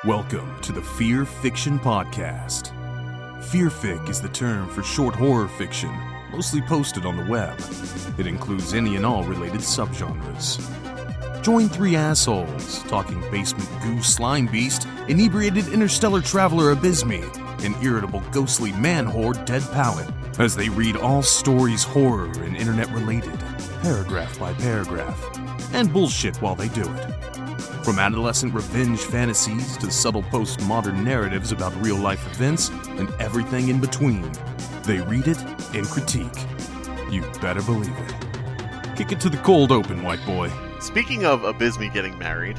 Welcome to the Fearfic Podcast. Fearfic is the term for short horror fiction, mostly posted on the web. It includes any and all related subgenres. Join three assholes talking basement goo Slimebeast, inebriated interstellar traveler Abysmii, and irritable ghostly man-horde Dead Palette, as they read all stories horror and internet-related, paragraph by paragraph, and bullshit while they do it. From adolescent revenge fantasies to subtle postmodern narratives about real-life events and everything in between, they read it and critique. You better believe it. Kick it to the cold open, white boy. Speaking of Abysmii getting married,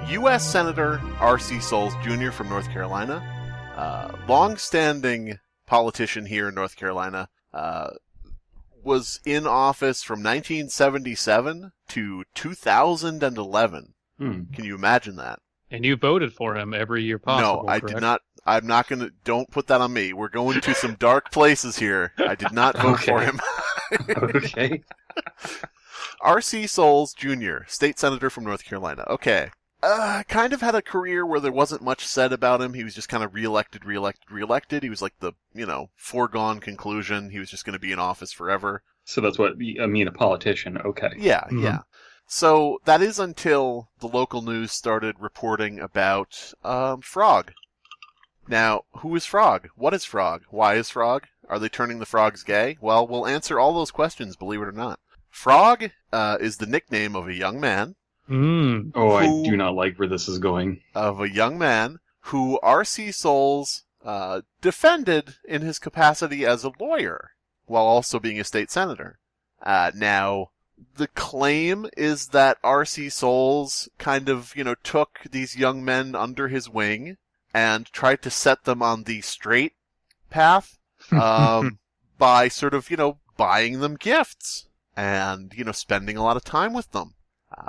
U.S. Senator R.C. Souls Jr. from North Carolina, long-standing politician here in North Carolina, was in office from 1977 to 2011. Can you imagine that? And you voted for him every year possible, No, I correct? did not. I'm not going to... Don't put that on me. We're going to some dark places here. I did not vote for him. Okay. R.C. Souls Jr., state senator from North Carolina. Okay. Kind of had a career where there wasn't much said about him. He was just kind of reelected. He was like the, foregone conclusion. He was just going to be in office forever. So that's what I mean, a politician. Okay. Yeah, yeah. So that is until the local news started reporting about Frog. Now, who is Frog? What is Frog? Why is Frog? Are they turning the frogs gay? Well, we'll answer all those questions, believe it or not. Frog is the nickname of a young man. I do not like where this is going. Of a young man who R.C. Souls defended in his capacity as a lawyer, while also being a state senator. Now, the claim is that R.C. Souls kind of, took these young men under his wing and tried to set them on the straight path by sort of, buying them gifts and, spending a lot of time with them.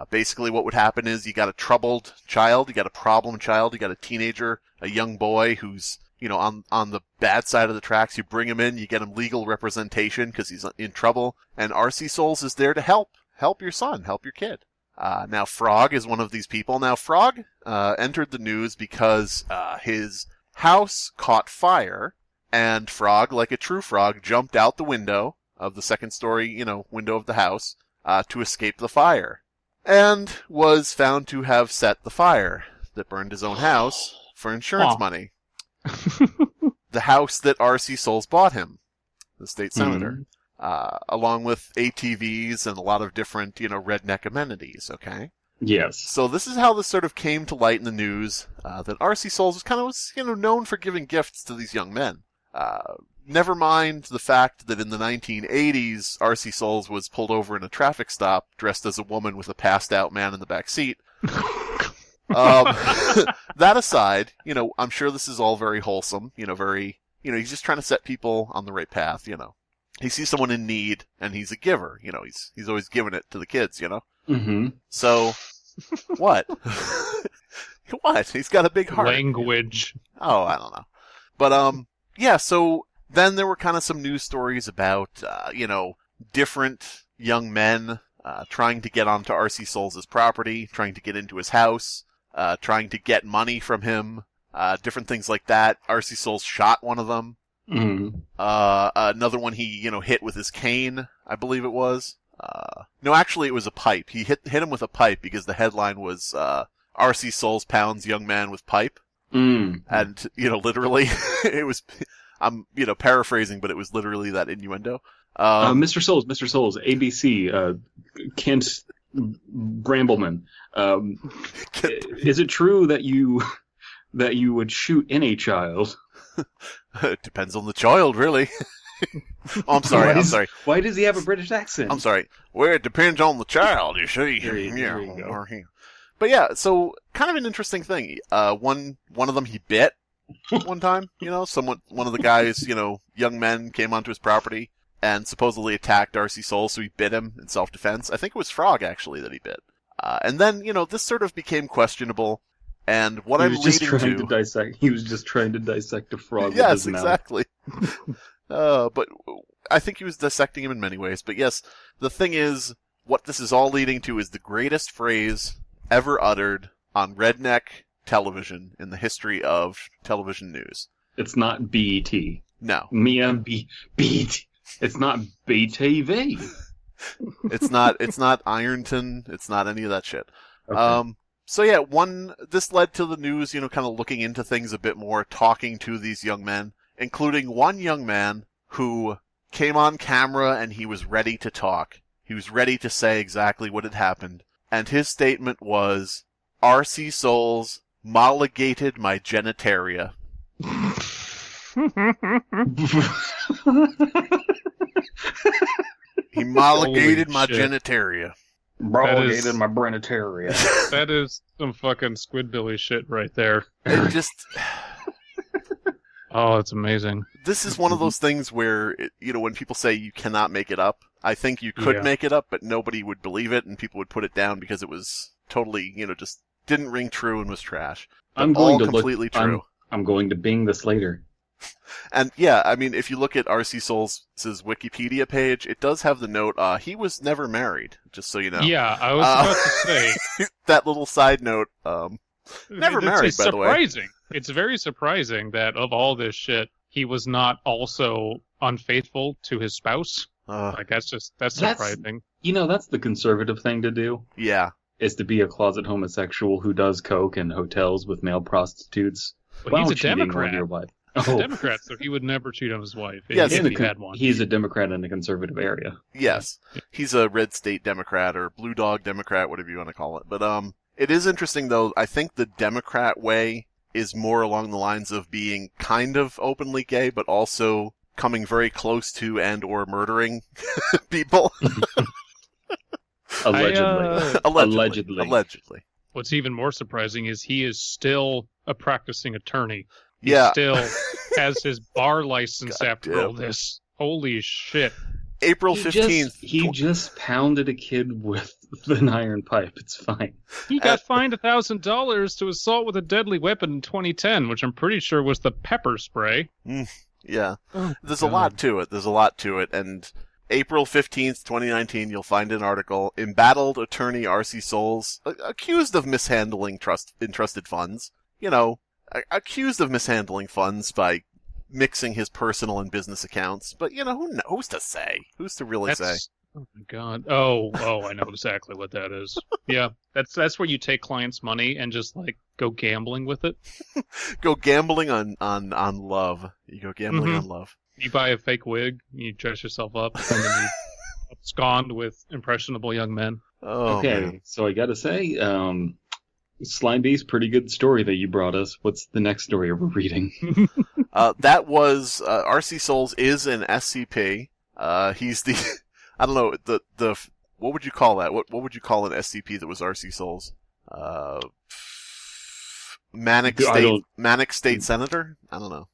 Basically what would happen is you got a troubled child, you got a problem child, you got a teenager, a young boy who's, on the bad side of the tracks. You bring him in, you get him legal representation because he's in trouble, and R.C. Souls is there to help your son, help your kid. Now Frog is one of these people. Now Frog entered the news because his house caught fire, and Frog, like a true frog, jumped out the window of the second story, window of the house to escape the fire, and was found to have set the fire that burned his own house for insurance money. The house that R.C. Souls bought him, the state senator, along with ATVs and a lot of different, redneck amenities, okay? Yes. So this is how this sort of came to light in the news, that R.C. Souls was known for giving gifts to these young men. Never mind the fact that in the 1980s, R.C. Souls was pulled over in a traffic stop dressed as a woman with a passed-out man in the back seat. That aside, I'm sure this is all very wholesome, very, he's just trying to set people on the right path, He sees someone in need, and he's a giver, he's always giving it to the kids, So, what? What? He's got a big heart. Language. Oh, I don't know. But, yeah, so then there were kind of some news stories about, different young men, trying to get onto R.C. Souls' property, trying to get into his house, trying to get money from him, different things like that. R.C. Souls shot one of them. Another one he, hit with his cane, I believe it was. No, actually it was a pipe. He hit him with a pipe because the headline was, R.C. Souls pounds young man with pipe. And, literally, it was, I'm, paraphrasing, but it was literally that innuendo. Mr. Souls, ABC, Kent Brambleman. Is it true that you would shoot any child? It depends on the child, really. I'm sorry. Why does he have a British accent? I'm sorry. Well, it depends on the child, you see. There you go. But yeah, so kind of an interesting thing. One of them he bit one time. One of the guys, young men came onto his property and supposedly attacked R.C. Souls, so he bit him in self-defense. I think it was Frog, actually, that he bit. And then, this sort of became questionable. And what I'm leading to... He was just trying to dissect a frog with yes, his mouth. Exactly. But I think he was dissecting him in many ways. But yes, the thing is, what this is all leading to is the greatest phrase ever uttered on redneck television in the history of television news. It's not BET. No. BET. It's not BTV. It's not Ironton. It's not any of that shit. Okay. So yeah, this led to the news, kind of looking into things a bit more, talking to these young men, including one young man who came on camera and he was ready to talk. He was ready to say exactly what had happened. And his statement was, R.C. Souls molligated my genitalia. He molligated my genitalia. Molligated my genitalia. That is some fucking Squidbilly shit right there. It just... Oh, it's amazing. This is one of those things where, when people say you cannot make it up, I think you could make it up, but nobody would believe it, and people would put it down because it was totally, just didn't ring true and was trash. But I'm going to completely true. I'm going to Bing this later. And yeah, I mean, if you look at R.C. Souls' Wikipedia page, it does have the note, he was never married, just so you know. Yeah, I was about to say. That little side note, never married, by the way. Surprising. It's very surprising that of all this shit, he was not also unfaithful to his spouse. That's surprising. That's the conservative thing to do. Yeah. Is to be a closet homosexual who does coke in hotels with male prostitutes. Well, he's a Democrat. Your wife. He's a Democrat, so he would never cheat on his wife. Yes, if he had one. He's a Democrat in a conservative area. Yes. He's a red state Democrat or blue dog Democrat, whatever you want to call it. But it is interesting, though. I think the Democrat way is more along the lines of being kind of openly gay, but also coming very close to and or murdering people. Allegedly. What's even more surprising is he is still a practicing attorney. He Yeah. still has his bar license after all this. Holy shit. April 15th. He just pounded a kid with an iron pipe. It's fine. He got fined $1,000 to assault with a deadly weapon in 2010, which I'm pretty sure was the pepper spray. Yeah. Oh, There's a lot to it. And April 15th, 2019, you'll find an article. Embattled attorney R.C. Souls, accused of mishandling entrusted funds. Accused of mishandling funds by mixing his personal and business accounts. But, who's to say? Who's to really say? Oh, my God. Oh, I know exactly what that is. Yeah, that's where you take clients' money and just, go gambling with it. Go gambling on love. You go gambling on love. You buy a fake wig, you dress yourself up, and then you abscond with impressionable young men. Oh, okay, man. So I gotta say, Slimebeast, pretty good story that you brought us. What's the next story we're reading? That was, R.C. Souls is an SCP. He's the, I don't know, the what would you call that? What would you call an SCP that was R.C. Souls? Manic State Senator? I don't know.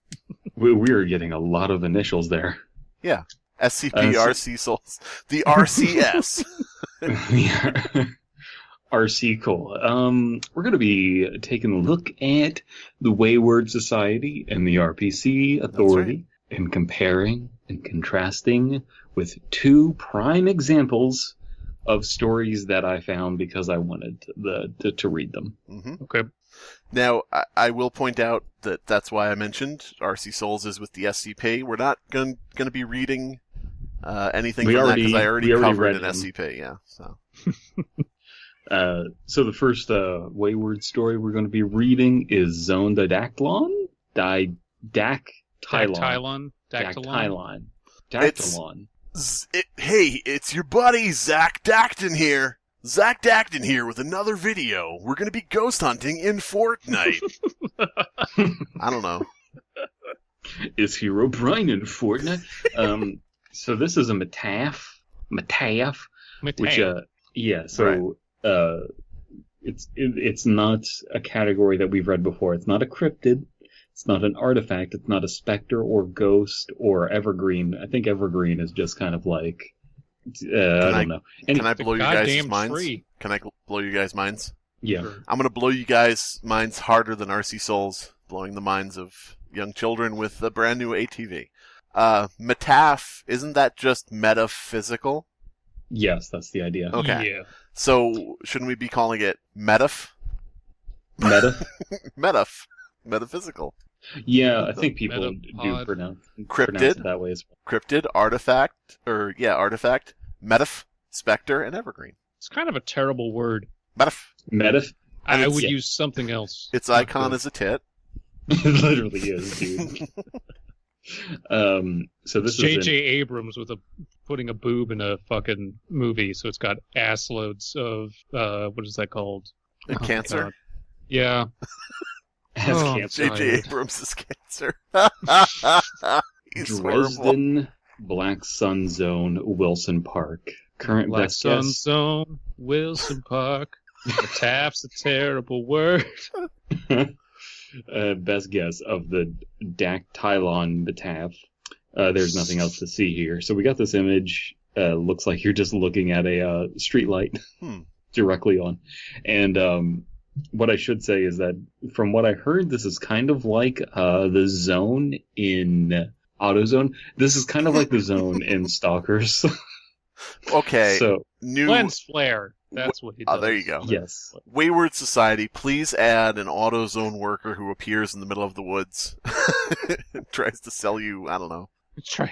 We're getting a lot of initials there. Yeah. SCP, R.C. Souls. The RCS. RC Cool. We're going to be taking a look at the Wayward Society and the RPC Authority and comparing and contrasting with two prime examples of stories that I found because I wanted to read them. Mm-hmm. Okay. Now, I will point out that that's why I mentioned R.C. Souls is with the SCP. We're not going to be reading anything from that because I already covered an SCP. Yeah. So. So the first Wayward story we're going to be reading is Zone Dactylon. Dactylon. Hey, it's your buddy Zach Dacton here. Zach Dacton here with another video. We're going to be ghost hunting in Fortnite. I don't know. Is Herobrine in Fortnite? So this is a Metaph. Which, so it's not a category that we've read before. It's not a cryptid. It's not an artifact. It's not a specter or ghost or evergreen. I think evergreen is just kind of like, I don't know. Can I blow you guys' minds? Can I blow you guys' minds? Yeah. Sure. I'm going to blow you guys' minds harder than R.C. Souls blowing the minds of young children with a brand new ATV. Metaph, isn't that just metaphysical? Yes, that's the idea. Okay. Yeah. So, shouldn't we be calling it metaph? Metaphysical. Yeah, I think people do Metapod. pronounce Cryptid. it that way as well. Cryptid, artifact, metaph, specter, and evergreen. It's kind of a terrible word. Metaph. I it's- would yeah. use something else. Its icon is a tit. It literally is, dude. So this is J.J. Abrams putting a boob in a fucking movie, so it's got ass loads of what is that called? And Oh, cancer. God. Yeah. has Oh, cancer. J.J. Abrams is cancer. He's horrible. Dresden Black Sun Zone, Wilson Park. Current Black best Sun guess. Zone, Wilson Park. The tap's a terrible word. Best guess of the dactylon bataph. There's nothing else to see here. So we got this image. Looks like you're just looking at a street light directly on. And what I should say is that from what I heard, this is kind of like the zone in AutoZone. This is kind of like the zone in Stalkers. Okay. So Lens flare. That's what he does. Oh, there you go. yes. Wayward Society, please add an AutoZone worker who appears in the middle of the woods. Tries to sell you, I don't know,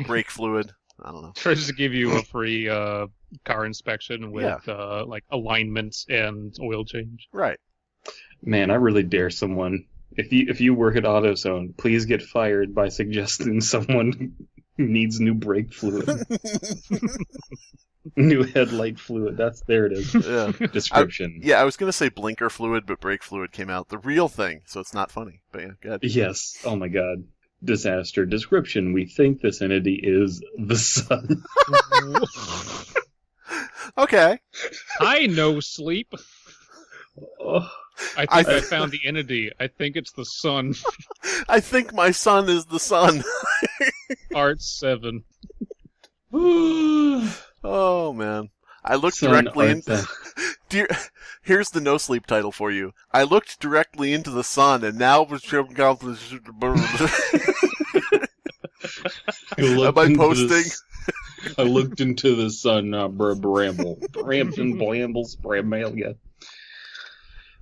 brake fluid. I don't know. Tries to give you a free car inspection with like alignments and oil change. Right. Man, I really dare someone. If you work at AutoZone, please get fired by suggesting someone who needs new brake fluid. New headlight fluid. There it is. Yeah. Description. I was going to say blinker fluid, but brake fluid came out. The real thing, so it's not funny. But yeah, good. Yes. Oh my god. Disaster. Description. We think this entity is the sun. Okay. I know sleep. Oh, I think I found the entity. I think it's the sun. I think my son is the sun. Art 7. Oh, man. I looked Sun directly art into... Here's the no sleep title for you. I looked directly into the sun, and now... Am I posting? I looked into the sun, bramble. Brampton, blambles, bramalia.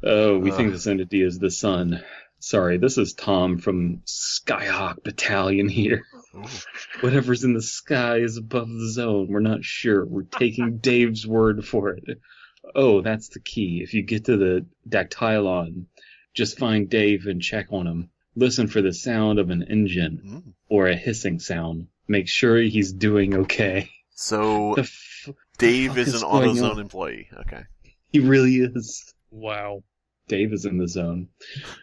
Oh, we think this entity is the sun. Sorry, this is Tom from Skyhawk Battalion here. Ooh. Whatever's in the sky is above the zone. We're not sure. We're taking Dave's word for it. Oh, that's the key. If you get to the dactylon, just find Dave and check on him. Listen for the sound of an engine or a hissing sound. Make sure he's doing okay. So, The Dave fuck is is an going AutoZone on? employee. Okay. He really is. Wow. Dave is in the zone.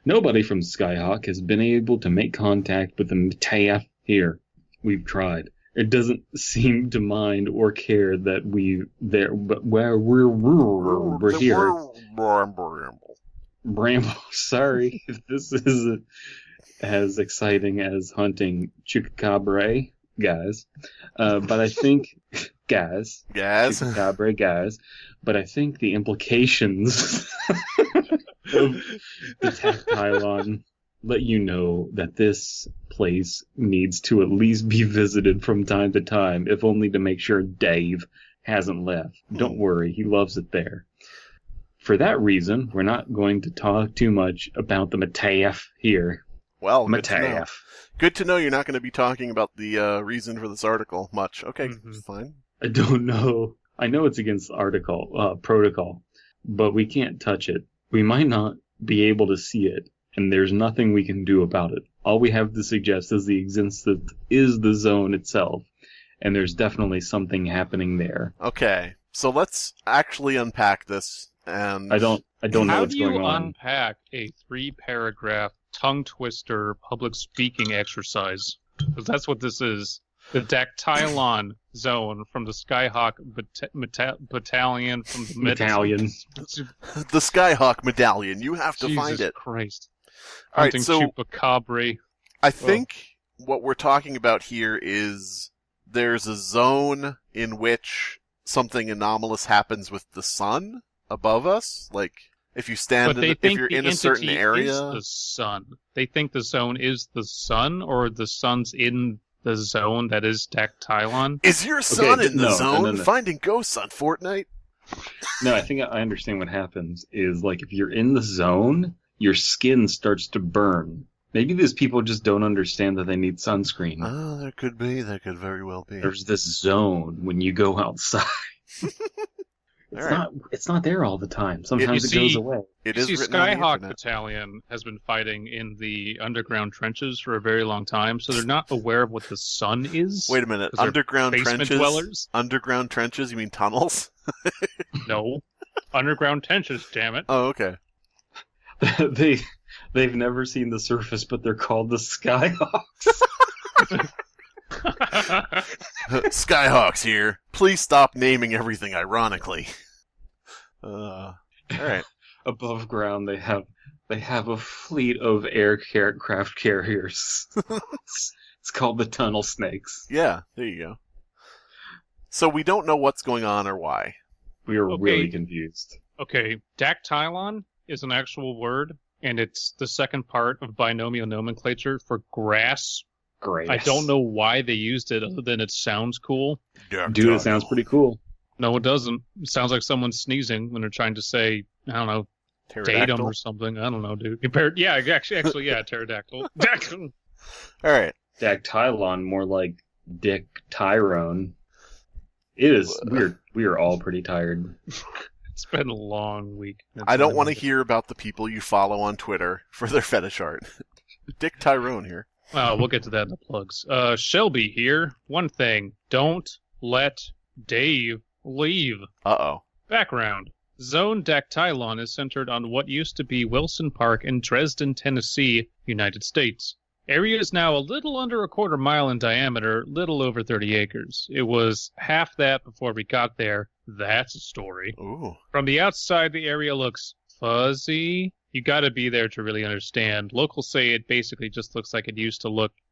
Nobody from Skyhawk has been able to make contact with the MTF here. We've tried. It doesn't seem to mind or care that but we're here. Bramble, sorry if this is as exciting as hunting Chupacabra, guys. But I think, Chupacabra, guys. But I think the implications of the tactylon let you know that this place needs to at least be visited from time to time, if only to make sure Dave hasn't left. Don't worry, he loves it there. For that reason, we're not going to talk too much about the MTF here. Well, good to know. MTF. Good to know you're not going to be talking about the reason for this article much. Okay, fine. I don't know. I know it's against protocol, but we can't touch it. We might not be able to see it, and there's nothing we can do about it. All we have to suggest is the existence is the zone itself, and there's definitely something happening there. Okay, so let's actually unpack this. And I don't know How what's do you going on. unpack a 3-paragraph tongue twister public speaking exercise? Because that's what this is. The dactylon zone from the Skyhawk battalion from the Battalion. the Skyhawk medallion. You have to find Jesus it. Christ. All right, Hunting so Chupacabra. I think what we're talking about here is there's a zone in which something anomalous happens with the sun above us. Like, if you stand, But they if think you're the in a certain entity area. is the sun. They think the zone is the sun, or the sun's in the zone that is dactylon. Is your son in the no, zone no. finding ghosts on Fortnite? No, I think I understand what happens is, like, if you're in the zone, your skin starts to burn. Maybe these people just don't understand that they need sunscreen. Oh, there could be. That could very well be. There's this zone when you go outside. It's not there all the time. Sometimes it goes away. It is written on the Skyhawk internet. Battalion has been fighting in the underground trenches for a very long time, so they're not aware of what the sun is. Wait a minute. 'Cause they're Underground basement trenches? dwellers? Underground trenches? You mean tunnels? No. Underground trenches, damn it. Oh, okay. They've never seen the surface, but they're called the Skyhawks. Skyhawks here. Please stop naming everything ironically. All right. Above ground, they have a fleet of aircraft carriers. It's called the Tunnel Snakes. Yeah, there you go. So we don't know what's going on or why. We are Okay. really confused. Okay, dactylon is an actual word, and it's the second part of binomial nomenclature for grass. Great. I don't know why they used it other than it sounds cool. Dude, it sounds pretty cool. No, it doesn't. It sounds like someone sneezing when they're trying to say, I don't know, datum Pterodactyl? or something. I don't know, dude. Yeah, actually, yeah, pterodactyl. All right. Dactylon, more like Dick Tyrone. It is. We are all pretty tired. It's been a long week. I don't want to hear about the people you follow on Twitter for their fetish art. Dick Tyrone here. We'll get to that in the plugs. Shelby here. One thing. Don't let Dave leave. Uh-oh. Background. Zone Dactylon is centered on what used to be Wilson Park in Dresden, Tennessee, United States. Area is now a little under a quarter mile in diameter, little over 30 acres. It was half that before we got there. That's a story. Ooh. From the outside, the area looks fuzzy. You gotta be there to really understand. Locals say it basically just looks like it used to look.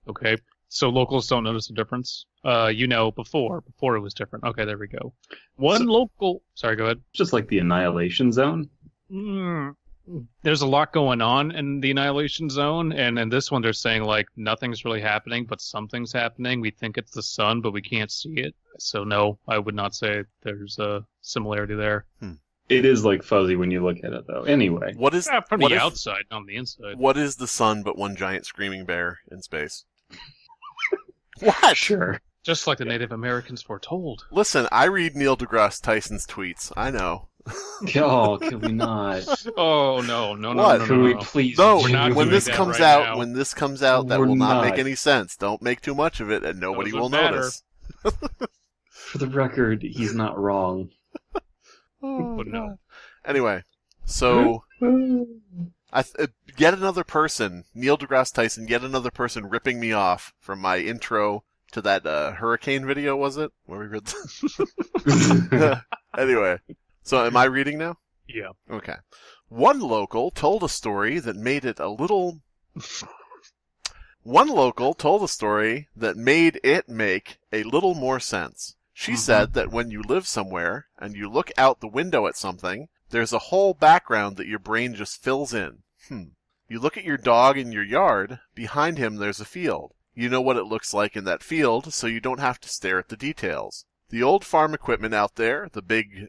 Okay? So locals don't notice the difference. Before it was different. Okay, there we go. Sorry, go ahead. Just like the Annihilation Zone. There's a lot going on in the Annihilation Zone, and in this one they're saying, like, nothing's really happening, but something's happening. We think it's the sun, but we can't see it. So no, I would not say there's a similarity there. It is like fuzzy when you look at it, though. Anyway. What is From what the is- outside, not on the inside. What is the sun but one giant screaming bear in space? What? Sure. Just like the Native Americans foretold. Listen, I read Neil deGrasse Tyson's tweets. I know. Oh, can we not? Oh, no. What? Can we please? No, We're not when doing this that comes right out, now. when this comes out, that We're will not make not. any sense. Don't make too much of it, and nobody Doesn't will matter. notice. For the record, he's not wrong. But no. Anyway, so yet another person, Neil deGrasse Tyson, yet another person ripping me off from my intro to that hurricane video, was it? Where we read. Anyway, so am I reading now? Yeah. Okay. One local told a story that made it a little. One local told a story that made it make a little more sense. She said that when you live somewhere and you look out the window at something, there's a whole background that your brain just fills in. You look at your dog in your yard, behind him there's a field. You know what it looks like in that field, so you don't have to stare at the details. The old farm equipment out there, the big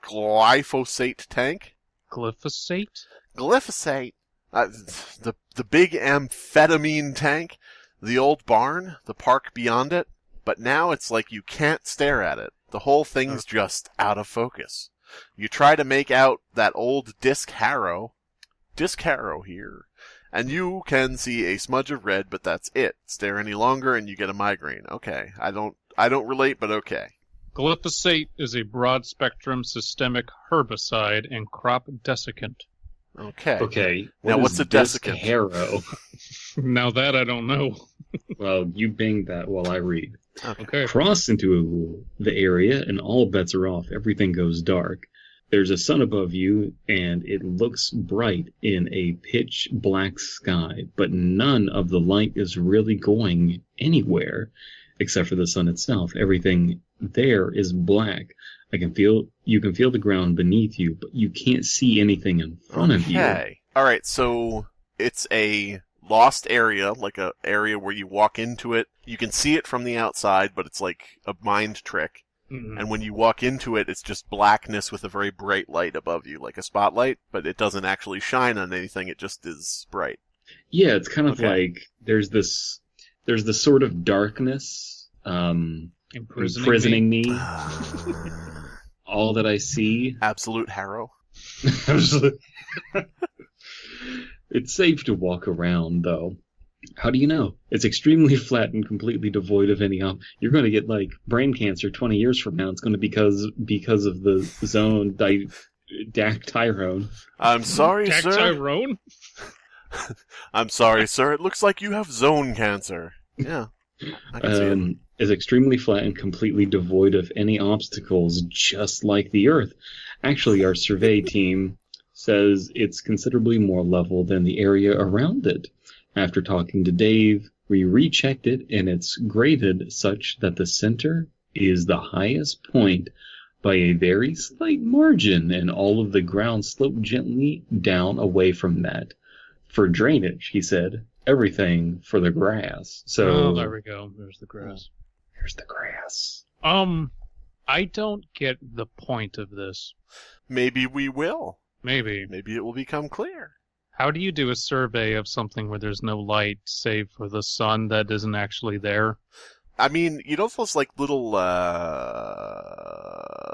glyphosate tank. Glyphosate? Glyphosate. The big amphetamine tank. The old barn, the park beyond it. But now it's like you can't stare at it. The whole thing's just out of focus. You try to make out that old disc harrow here, and you can see a smudge of red, but that's it. Stare any longer and you get a migraine. Okay, I don't relate, but okay. Glyphosate is a broad-spectrum systemic herbicide and crop desiccant. Okay. Okay. Now what what's is a desiccant? Harrow? Now that I don't know. Well, you bang that while I read. Okay. Cross into the area and all bets are off. Everything goes dark. There's a sun above you and it looks bright in a pitch black sky, but none of the light is really going anywhere except for the sun itself. Everything there is black. You can feel the ground beneath you, but you can't see anything in front of you. Okay. Alright, so it's a lost area, like a area where you walk into it. You can see it from the outside, but it's like a mind trick. And when you walk into it, it's just blackness with a very bright light above you, like a spotlight, but it doesn't actually shine on anything, it just is bright. Yeah, it's kind of like there's this sort of darkness imprisoning me. All that I see. Absolute harrow. It's safe to walk around, though. How do you know? It's extremely flat and completely devoid of any you're going to get like brain cancer 20 years from now. It's going to be because of the zone Dactyrone. I'm sorry, sir. Dactyrone? I'm sorry, sir. It looks like you have zone cancer. Yeah. I can see it. Is extremely flat and completely devoid of any obstacles, just like the Earth. Actually, our survey team says it's considerably more level than the area around it. After talking to Dave, we rechecked it, and it's graded such that the center is the highest point by a very slight margin, and all of the ground sloped gently down away from that. For drainage, he said, everything for the grass. So there we go. There's the grass. There's the grass. I don't get the point of this. Maybe we will. Maybe it will become clear. How do you do a survey of something where there's no light, save for the sun that isn't actually there? I mean, you know those like little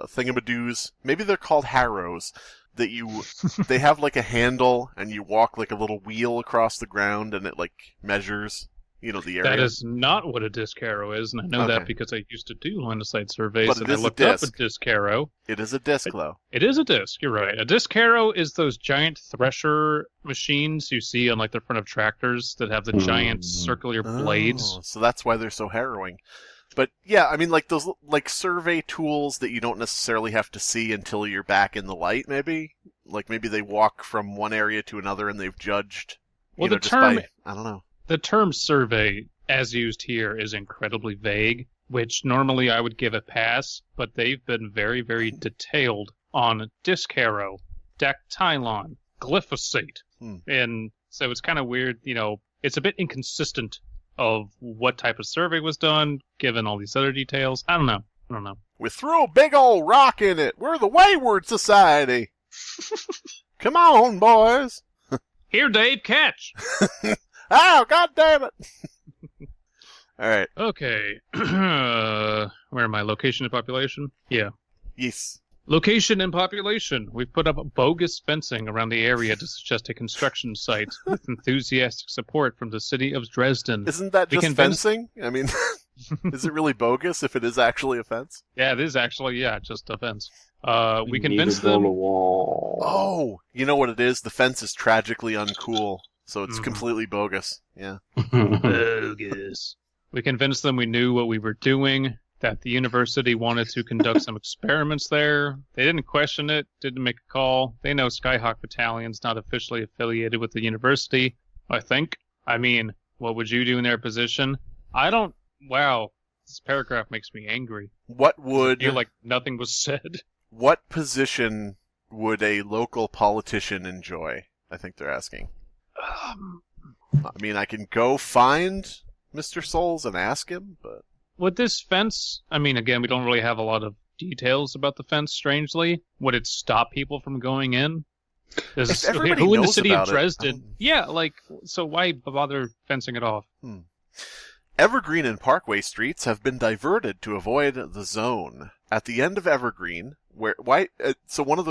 thingamadoos? Maybe they're called harrows. That they have like a handle, and you walk like a little wheel across the ground, and it like measures, the area. That is not what a disc harrow is, and I know that because I used to do line of sight surveys, and I looked up a disc harrow. It is a disc, though. It is a disc, you're right. A disc harrow is those giant thresher machines you see on like the front of tractors that have the giant circular blades. So that's why they're so harrowing. But yeah, I mean, like those like survey tools that you don't necessarily have to see until you're back in the light. Maybe they walk from one area to another and they've judged. Well, the term I don't know. The term survey, as used here, is incredibly vague, which normally I would give a pass, but they've been very, very detailed on disc harrow, dactylon, glyphosate, and so it's kind of weird. It's a bit inconsistent of what type of survey was done, given all these other details. I don't know. We threw a big old rock in it. We're the Wayward Society. Come on, boys. Here, Dave, catch. Oh, God damn it. All right. Okay. Where am I? Location and population? Yeah. Yes. Location and population. We've put up bogus fencing around the area to suggest a construction site with enthusiastic support from the city of Dresden. Isn't that just fencing? I mean, is it really bogus if it is actually a fence? Yeah, it is actually, just a fence. We convinced them... Oh, you know what it is? The fence is tragically uncool, so it's completely bogus. Yeah. Bogus. We convinced them we knew what we were doing, that the university wanted to conduct some experiments there. They didn't question it, didn't make a call. They know Skyhawk Battalion's not officially affiliated with the university, I think. I mean, what would you do in their position? Wow, this paragraph makes me angry. What would... I feel like nothing was said. What position would a local politician enjoy? I think they're asking. I mean, I can go find Mr. Souls and ask him, but... Would this fence, I mean, again, we don't really have a lot of details about the fence, strangely. Would it stop people from going in? Who in the city of Dresden? So why bother fencing it off? Evergreen and Parkway streets have been diverted to avoid the zone. At the end of Evergreen, one of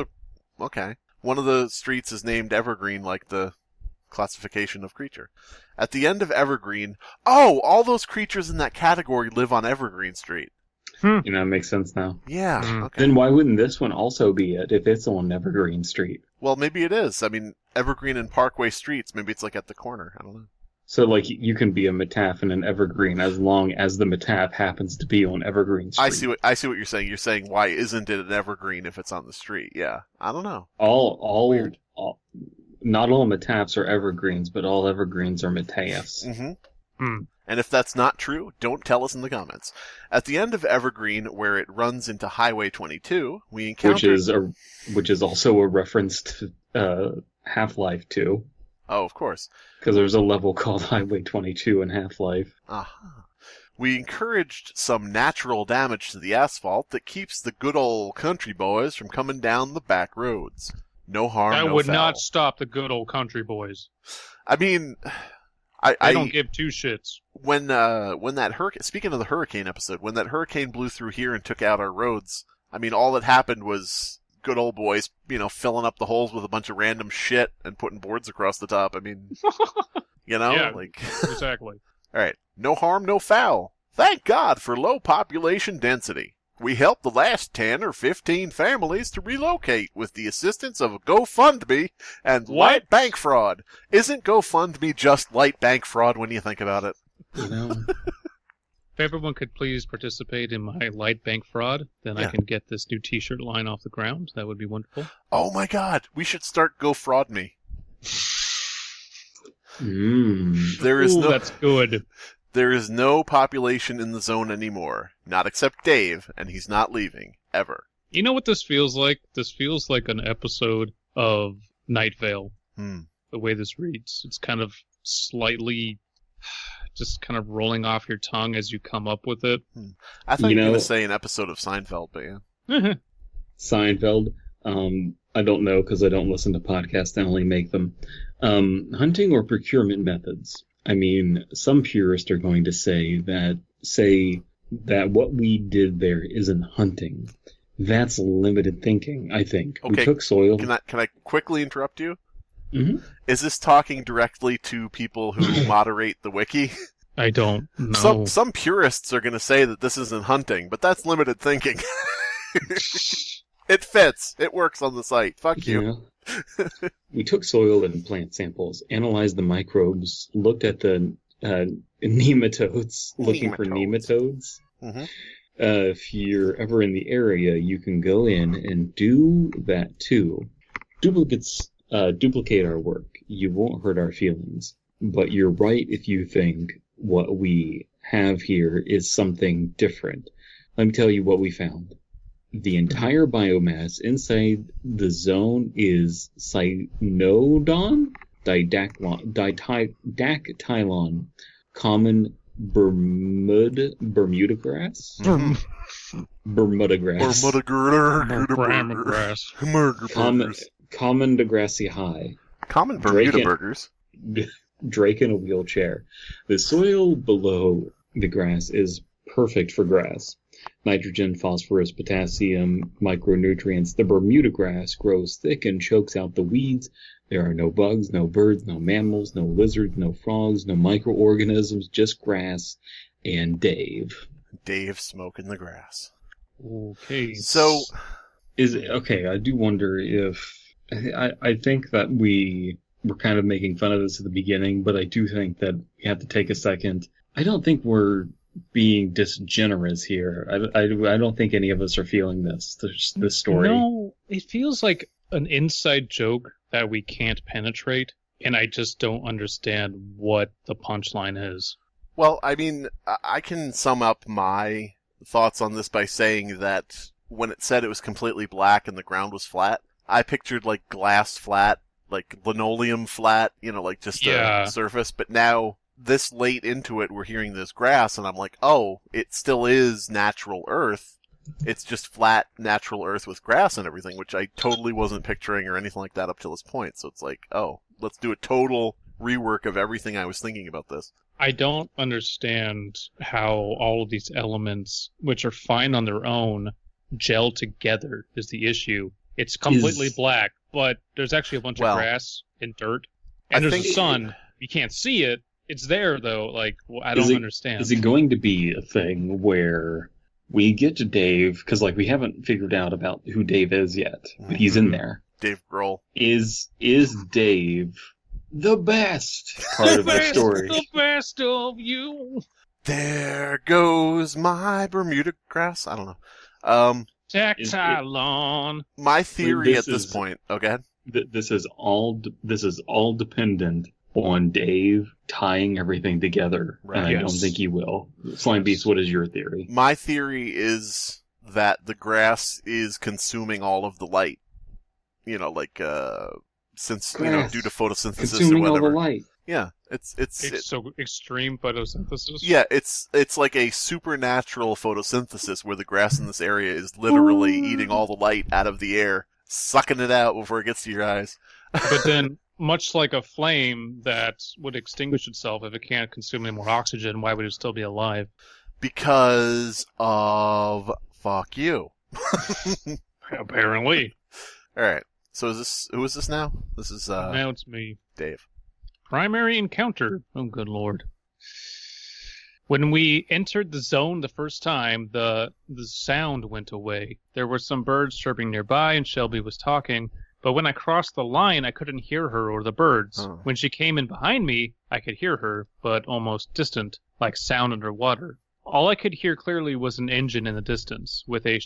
the streets is named Evergreen, like the classification of creature. At the end of Evergreen, all those creatures in that category live on Evergreen Street. It makes sense now. Yeah. Okay. Then why wouldn't this one also be it if it's on Evergreen Street? Well, maybe it is. I mean, Evergreen and Parkway streets, maybe it's like at the corner. I don't know. So, like, you can be a Metaph and an Evergreen as long as the Metaph happens to be on Evergreen Street. I see what you're saying. You're saying, why isn't it an Evergreen if it's on the street? Yeah. I don't know. Weird. Not all Metaphs are Evergreens, but all Evergreens are Metaphs. Mm-hmm. And if that's not true, don't tell us in the comments. At the end of Evergreen, where it runs into Highway 22, we encounter... Which is also a reference to Half-Life 2. Oh, of course. Because there's a level called Highway 22 in Half-Life. Aha. We encouraged some natural damage to the asphalt that keeps the good old country boys from coming down the back roads. No harm, That no would foul. not stop the good old country boys. I mean, I don't give two shits. When that hurricane, speaking of the hurricane episode, when that hurricane blew through here and took out our roads, I mean, all that happened was good old boys, filling up the holes with a bunch of random shit and putting boards across the top. I mean, Yeah, like exactly. All right, no harm, no foul. Thank God for low population density. We helped the last 10 or 15 families to relocate with the assistance of GoFundMe and light bank fraud. Isn't GoFundMe just light bank fraud when you think about it? If everyone could please participate in my light bank fraud, then I can get this new t-shirt line off the ground. That would be wonderful. Oh my God, we should start GoFraudMe. That's good. There is no population in the zone anymore, not except Dave, and he's not leaving, ever. You know what this feels like? This feels like an episode of Night Vale. The way this reads. It's kind of slightly just kind of rolling off your tongue as you come up with it. I thought you were going to say an episode of Seinfeld, but yeah. Seinfeld. I don't know because I don't listen to podcasts. I only make them. Hunting or procurement methods. I mean, some purists are going to say that what we did there isn't hunting. That's limited thinking, I think. Okay. We took soil. Can I quickly interrupt you? Mm-hmm. Is this talking directly to people who moderate the wiki? I don't know. Some purists are going to say that this isn't hunting, but that's limited thinking. It fits. It works on the site. Fuck you. Yeah. We took soil and plant samples, analyzed the microbes, looked at the nematodes, looking for nematodes. Mm-hmm. If you're ever in the area, you can go in and do that too. Duplicate our work. You won't hurt our feelings. But you're right if you think what we have here is something different. Let me tell you what we found. The entire biomass inside the zone is cynodon, dactylon, common Bermuda grass, Bermuda grass, common Degrassi high, common Bermuda burgers, Drake in a wheelchair. The soil below the grass is perfect for grass. Nitrogen, phosphorus, potassium, micronutrients. The Bermuda grass grows thick and chokes out the weeds. There are no bugs, no birds, no mammals, no lizards, no frogs, no microorganisms, just grass and Dave. Dave smoking the grass. Okay. So, I do wonder if... I think that we were kind of making fun of this at the beginning, but I do think that we have to take a second. I don't think we're being disgenerous here. I don't think any of us are feeling this story. No, it feels like an inside joke that we can't penetrate, and I just don't understand what the punchline is. Well, I mean, I can sum up my thoughts on this by saying that when it said it was completely black and the ground was flat, I pictured like glass flat, like linoleum flat, like just a surface, but now this late into it, we're hearing this grass, and I'm like, oh, it still is natural earth. It's just flat, natural earth with grass and everything, which I totally wasn't picturing or anything like that up till this point. So it's like, oh, let's do a total rework of everything I was thinking about this. I don't understand how all of these elements, which are fine on their own, gel together is the issue. It's completely black, but there's actually a bunch of grass and dirt, and there's the sun. You can't see it. It's there, though. Like, I don't understand. Is it going to be a thing where we get to Dave, because, we haven't figured out about who Dave is yet, but he's in there. Dave Grohl. Is Dave the best part of the story? The best of you. There goes my Bermuda grass. I don't know. Dactylon. My theory at this point. Okay. This is all dependent on Dave tying everything together, right. And I don't think he will. Slimebeast, what is your theory? My theory is that the grass is consuming all of the light. Since due to photosynthesis consuming or whatever. All the light. Yeah, it's so extreme photosynthesis. yeah, it's like a supernatural photosynthesis where the grass in this area is literally eating all the light out of the air, sucking it out before it gets to your eyes. But then, much like a flame that would extinguish itself if it can't consume any more oxygen, why would it still be alive? Because of fuck you. Apparently. All right. So who is this now? This is Now it's me. Dave. Primary encounter. Oh, good lord. When we entered the zone the first time, the sound went away. There were some birds chirping nearby, and Shelby was talking. But when I crossed the line, I couldn't hear her or the birds. Oh. When she came in behind me, I could hear her, but almost distant, like sound underwater. All I could hear clearly was an engine in the distance, with a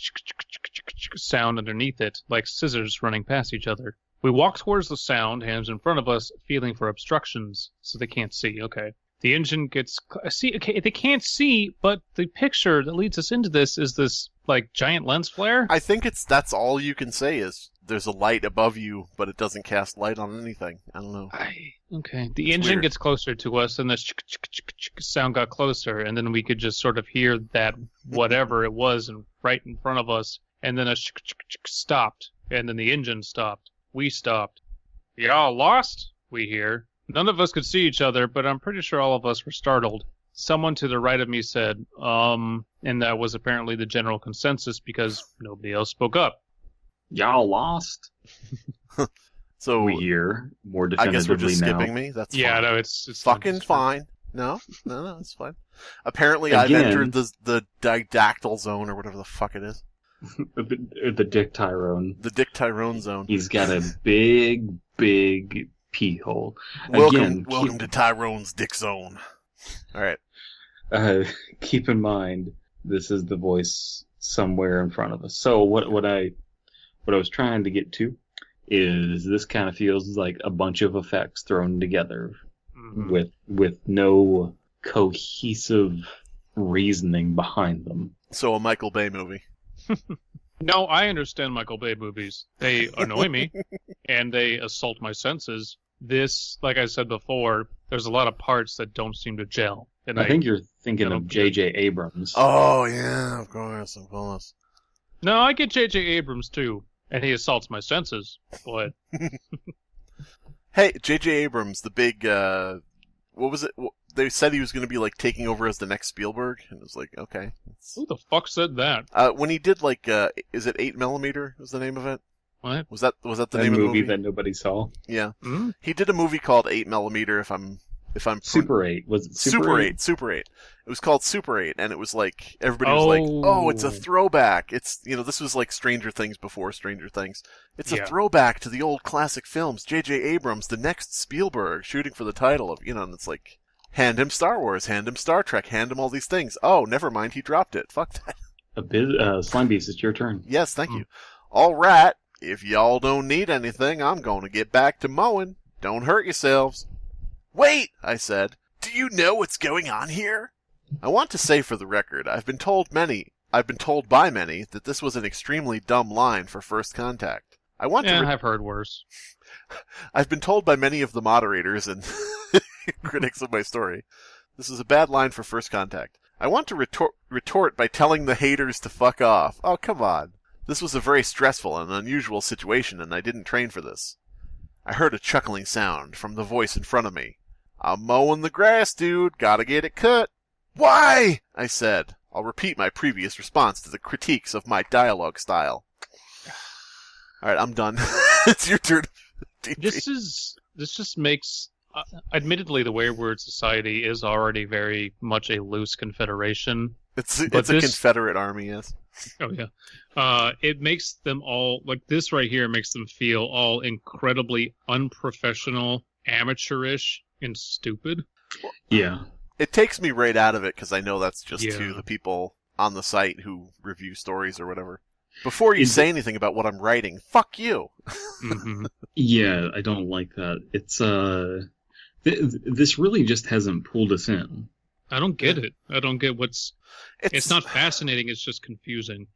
sound underneath it, like scissors running past each other. We walk towards the sound, hands in front of us, feeling for obstructions, so they can't see. Okay. The engine gets... See, okay, they can't see, but the picture that leads us into this is this, like, giant lens flare? I think that's all you can say is there's a light above you, but it doesn't cast light on anything. I don't know. Okay. The engine weird. gets closer to us, and the sound got closer, and then we could just sort of hear that whatever it was right in front of us, and then a stopped, and then the engine stopped. We stopped. Y'all lost? We hear. None of us could see each other, but I'm pretty sure all of us were startled. Someone to the right of me said, and that was apparently the general consensus because nobody else spoke up. Y'all lost? So we hear more I definitively guess we're just now. skipping me? That's Yeah, fine. no, it's fucking fine. No, it's fine. Apparently I've Again- entered the didactyl zone or whatever the fuck it is. The Dick Tyrone. The Dick Tyrone zone. He's got a big pee hole. Welcome Again, to Tyrone's Dick Zone. All right. keep in mind, this is the voice somewhere in front of us. So what I was trying to get to is this kind of feels like a bunch of effects thrown together with no cohesive reasoning behind them. So a Michael Bay movie. No, I understand Michael Bay movies. They annoy me, and they assault my senses. This, like I said before, there's a lot of parts that don't seem to gel. And I think you're thinking of J.J. Abrams. Oh, yeah, of course. No, I get J.J. Abrams, too, and he assaults my senses, but... Hey, J.J. Abrams, the big, what was it? They said he was going to be, like, taking over as the next Spielberg, and it was like, okay. Who the fuck said that? When he did, like, is it 8mm was the name of it? What? Was that the name of the movie? That nobody saw? Yeah. Mm-hmm. He did a movie called 8mm, if I'm Super 8. Was it Super 8? Super 8. It was called Super 8, and it was like, everybody was like, oh, it's a throwback. It's, this was like Stranger Things before Stranger Things. It's a throwback to the old classic films. J.J. Abrams, the next Spielberg, shooting for the title of, and it's like, hand him Star Wars, hand him Star Trek, hand him all these things. Oh, never mind, he dropped it. Fuck that. Slimebeast, it's your turn. Yes, thank you. All right, if y'all don't need anything, I'm going to get back to mowing. Don't hurt yourselves. Wait, I said. Do you know what's going on here? I want to say for the record, I've been told by many that this was an extremely dumb line for first contact. I've heard worse. I've been told by many of the moderators and critics of my story, this is a bad line for first contact. I want to retort by telling the haters to fuck off. Oh, come on. This was a very stressful and unusual situation, and I didn't train for this. I heard a chuckling sound from the voice in front of me. I'm mowing the grass, dude. Gotta get it cut. Why? I said. I'll repeat my previous response to the critiques of my dialogue style. Alright, I'm done. It's your turn. This just makes... admittedly, the Wayward Society is already very much a loose confederation. It's a Confederate army, yes. Oh, yeah. It makes them all... Like, this right here makes them feel all incredibly unprofessional, amateurish, and stupid. Yeah. It takes me right out of it, because I know that's just to the people on the site who review stories or whatever. Before you say anything about what I'm writing, fuck you. Mm-hmm. Yeah, I don't like that. It's, this really just hasn't pulled us in. I don't get it. I don't get what's... It's not fascinating, it's just confusing.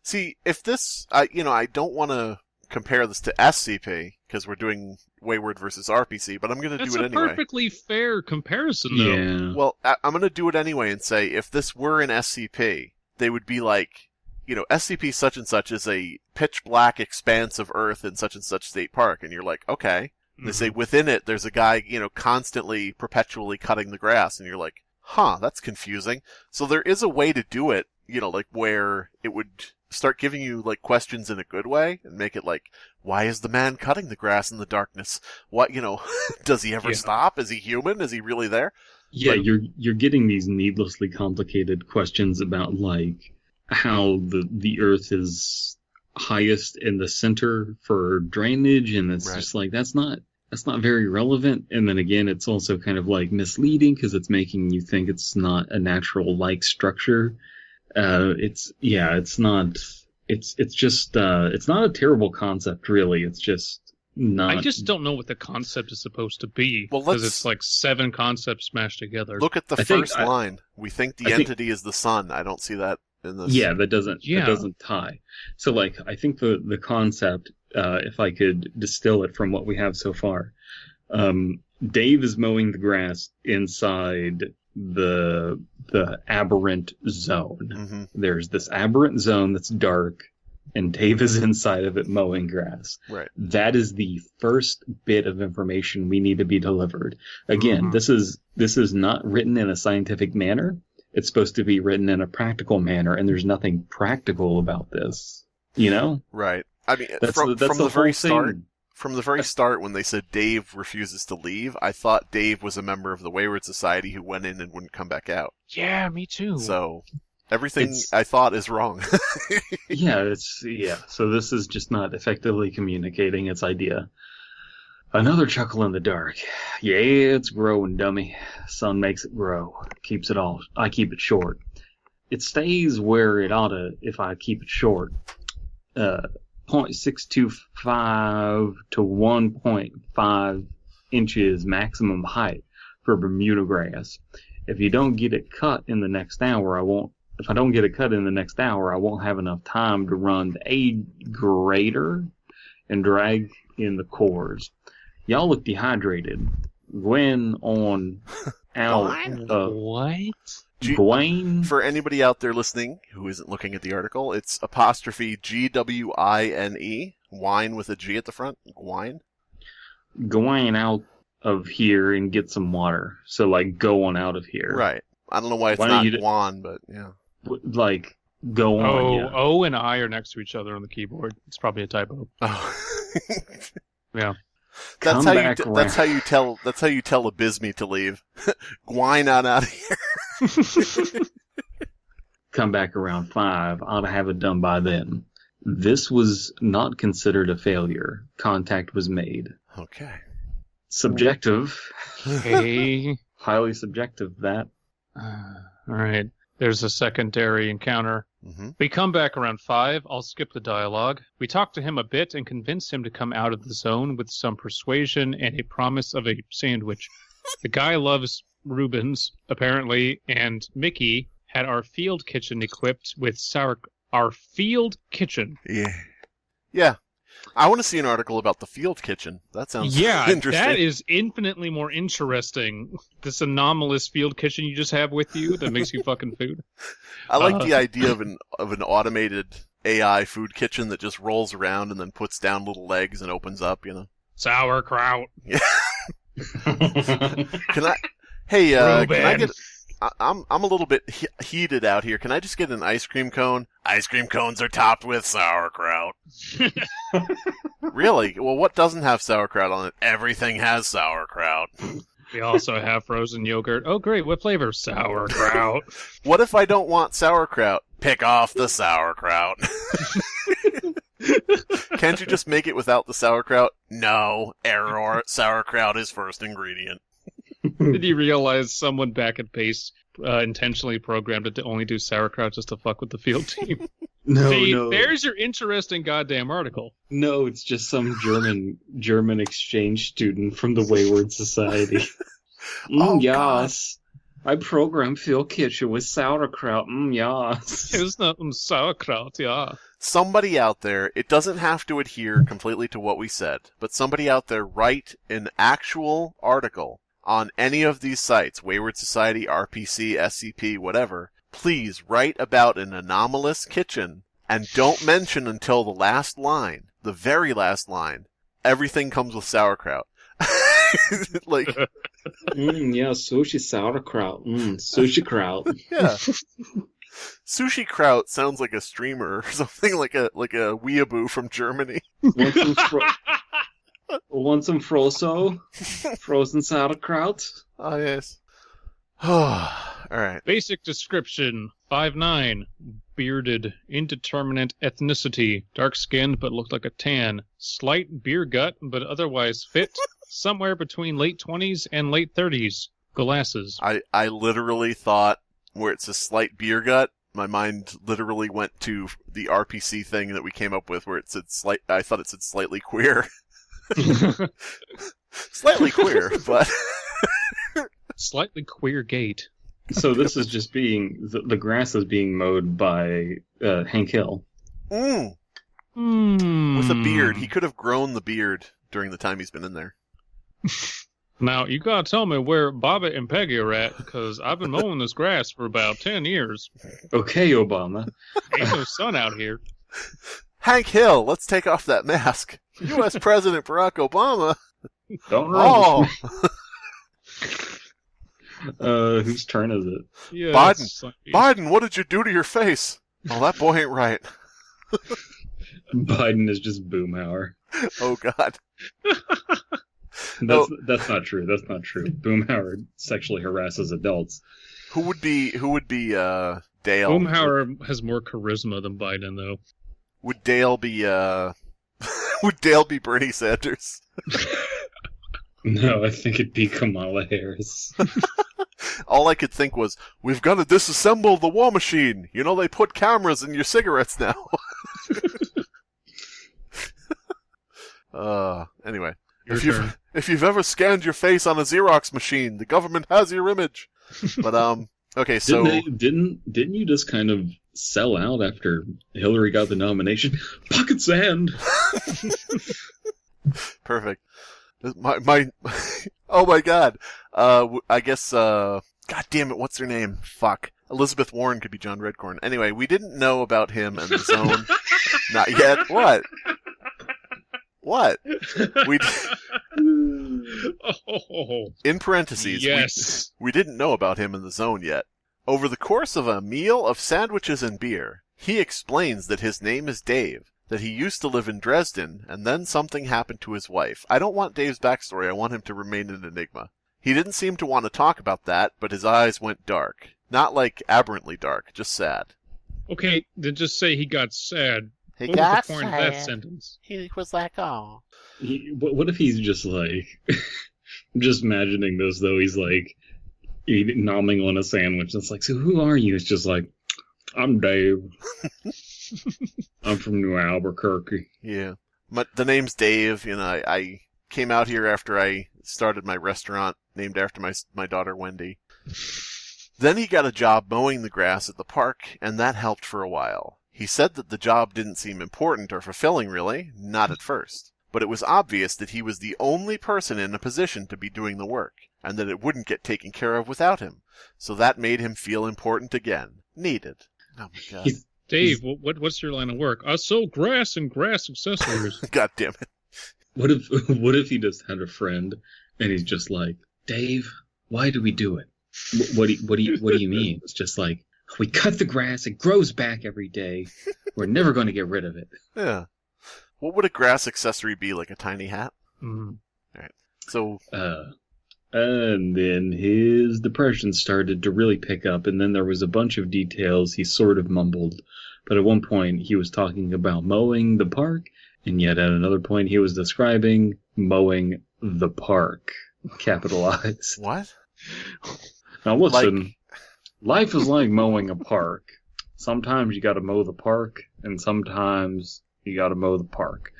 See, if this... I don't want to compare this to SCP, because we're doing Wayward versus RPC, but I'm going to do it anyway. It's a perfectly fair comparison, though. Yeah. Well, I'm going to do it anyway and say if this were an SCP, they would be like, SCP such and such is a pitch black expanse of Earth in such and such state park, and you're like, okay. They say within it, there's a guy, constantly, perpetually cutting the grass, and you're like, huh, that's confusing. So there is a way to do it, like where it would start giving you like questions in a good way and make it like, why is the man cutting the grass in the darkness? What, does he ever stop? Is he human? Is he really there? Yeah, you're getting these needlessly complicated questions about like how the Earth is highest in the center for drainage, and it's just like that's not very relevant. And then again, it's also kind of like misleading because it's making you think it's not a natural like structure. It's not a terrible concept, really. It's just not. I just don't know what the concept is supposed to be. Well, because it's like 7 concepts smashed together. Look at the first line. We think the entity is the sun. I don't see that in this. Yeah, that doesn't tie. So, like, I think the concept, if I could distill it from what we have so far, Dave is mowing the grass inside the aberrant zone. Mm-hmm. There's this aberrant zone that's dark, and Dave is inside of it mowing grass. Right. That is the first bit of information we need to be delivered. Again, this is not written in a scientific manner. It's supposed to be written in a practical manner, and there's nothing practical about this. Right. I mean, That's from the very start. thing. From the very start, when they said Dave refuses to leave, I thought Dave was a member of the Wayward Society who went in and wouldn't come back out. Yeah, me too. So everything I thought is wrong. So this is just not effectively communicating its idea. Another chuckle in the dark. Yeah, it's growing, dummy. Sun makes it grow. Keeps it all. I keep it short. It stays where it oughta if I keep it short. 0.625 to 1.5 inches maximum height for Bermuda grass. If you don't get it cut in the next hour, If I don't get it cut in the next hour, I won't have enough time to run the aid grader and drag in the cores. Y'all look dehydrated. Gwen on out. What? Gwen? For anybody out there listening who isn't looking at the article, it's apostrophe Gwine, wine with a G at the front. Gwine. Gwen out of here and get some water. So, like, go on out of here. Right. I don't know why it's not Guan, but yeah. Like, go on. Yeah. O and I are next to each other on the keyboard. It's probably a typo. Oh. Yeah. That's how you tell Abysmii to leave. Gwine on out of here. Come back around 5. Ought to have it done by then. This was not considered a failure. Contact was made. Okay. Subjective. Okay. Highly subjective, that. All right. There's a secondary encounter. Mm-hmm. We come back around 5. I'll skip the dialogue. We talk to him a bit and convince him to come out of the zone with some persuasion and a promise of a sandwich. The guy loves Rubens, apparently, and Mickey had our field kitchen equipped with our field kitchen. Yeah. Yeah. I want to see an article about the field kitchen. That sounds interesting. That is infinitely more interesting. This anomalous field kitchen you just have with you that makes you fucking food. I like the idea of an automated AI food kitchen that just rolls around and then puts down little legs and opens up, Sauerkraut. Yeah. Can I get... I'm a little bit heated out here. Can I just get an ice cream cone? Ice cream cones are topped with sauerkraut. Really? Well, what doesn't have sauerkraut on it? Everything has sauerkraut. We also have frozen yogurt. Oh, great. What flavor? Sauerkraut. What if I don't want sauerkraut? Pick off the sauerkraut. Can't you just make it without the sauerkraut? No. Error. Sauerkraut is first ingredient. Did you realize someone back at Pace intentionally programmed it to only do sauerkraut just to fuck with the field team? No. There's your interesting goddamn article. No, it's just some German exchange student from the Wayward Society. Yes. I program field kitchen with sauerkraut. Yes. It's not sauerkraut, yeah. somebody out there, it doesn't have to adhere completely to what we said, but somebody out there write an actual article on any of these sites, Wayward Society, RPC, SCP, whatever. Please write about an anomalous kitchen, and don't mention until the last line, the very last line, everything comes with sauerkraut. Like, yeah, sushi sauerkraut. Sushi kraut. yeah. Sushi kraut sounds like a streamer or something, like a weeaboo from Germany. Want some frozen sauerkraut? Oh, yes. All right. Basic description: 5'9", bearded, indeterminate ethnicity, dark-skinned but looked like a tan, slight beer gut but otherwise fit, somewhere between late 20s and late 30s, glasses. I literally thought, where it's a slight beer gut, my mind literally went to the RPC thing that we came up with where it said I thought it said slightly queer. Slightly queer, but... Slightly queer gait. So this is just the grass is being mowed by Hank Hill. With a beard. He could have grown the beard during the time he's been in there. Now, you gotta tell me where Bobby and Peggy are at, because I've been mowing this grass for about 10 years. Okay, Obama. Ain't no sun out here. Hank Hill, let's take off that mask. U.S. President Barack Obama. Don't run. Oh. Whose turn is it? Yeah, Biden, what did you do to your face? Oh, that boy ain't right. Biden is just Boomhauer. Oh, God. That's not true. That's not true. Boomhauer sexually harasses adults. Who would be Dale? Boomhauer has more charisma than Biden, though. Would Dale be would Dale be Bernie Sanders? No, I think it'd be Kamala Harris. All I could think was, we've got to disassemble the war machine. You know, they put cameras in your cigarettes now. Anyway. If you've ever scanned your face on a Xerox machine, the government has your image. But okay, so didn't you just kind of sell out after Hillary got the nomination? Pocket sand. Perfect. My oh my God. I guess God damn it, what's her name? Fuck. Elizabeth Warren could be John Redcorn. Anyway, we didn't know about him and the zone. Not yet. What? What? In parentheses, yes. we didn't know about him in the zone yet. Over the course of a meal of sandwiches and beer, he explains that his name is Dave, that he used to live in Dresden, and then something happened to his wife. I don't want Dave's backstory, I want him to remain an enigma. He didn't seem to want to talk about that, but his eyes went dark. Not like aberrantly dark, just sad. Okay, then just say he got sad. He What got was the point of that sad. sentence? He was like, oh. What if he's just like... I'm just imagining this, though. He's like nomming on a sandwich. It's like, so who are you? It's just like, I'm Dave. I'm from New Albuquerque. Yeah. The name's Dave. You know, I came out here after I started my restaurant named after my daughter Wendy. Then he got a job mowing the grass at the park, and that helped for a while. He said that the job didn't seem important or fulfilling, really. Not at first. But it was obvious that he was the only person in a position to be doing the work, and that it wouldn't get taken care of without him. So that made him feel important again. Needed. Oh my God. Dave, what's your line of work? I sell grass and grass accessories. God damn it. What if he just had a friend and he's just like, Dave, why do we do it? What do you mean? It's just like, we cut the grass, it grows back every day. We're never going to get rid of it. Yeah. What would a grass accessory be? Like a tiny hat? Mm. All right. So. And then his depression started to really pick up, and then there was a bunch of details he sort of mumbled. But at one point, he was talking about mowing the park, and yet at another point, he was describing mowing the park. Capitalized. What? Now listen, life is like mowing a park. Sometimes you gotta mow the park, and sometimes you gotta mow the park.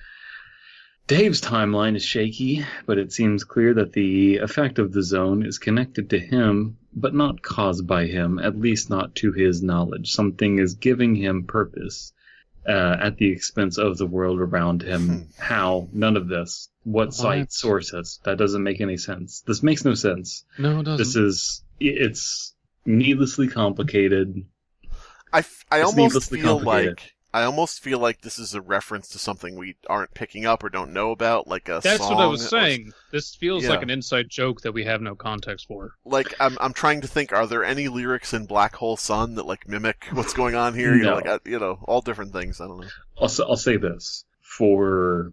Dave's timeline is shaky, but it seems clear that the effect of the zone is connected to him, but not caused by him, at least not to his knowledge. Something is giving him purpose. at the expense of the world around him. How? None of this. What site? Sources? That doesn't make any sense. This makes no sense. No, it doesn't. It's needlessly complicated. I almost feel like this is a reference to something we aren't picking up or don't know about, like a That's song. what I was saying. This feels like an inside joke that we have no context for. Like, I'm trying to think, are there any lyrics in Black Hole Sun that, like, mimic what's going on here? No. All different things. I don't know. I'll say this. For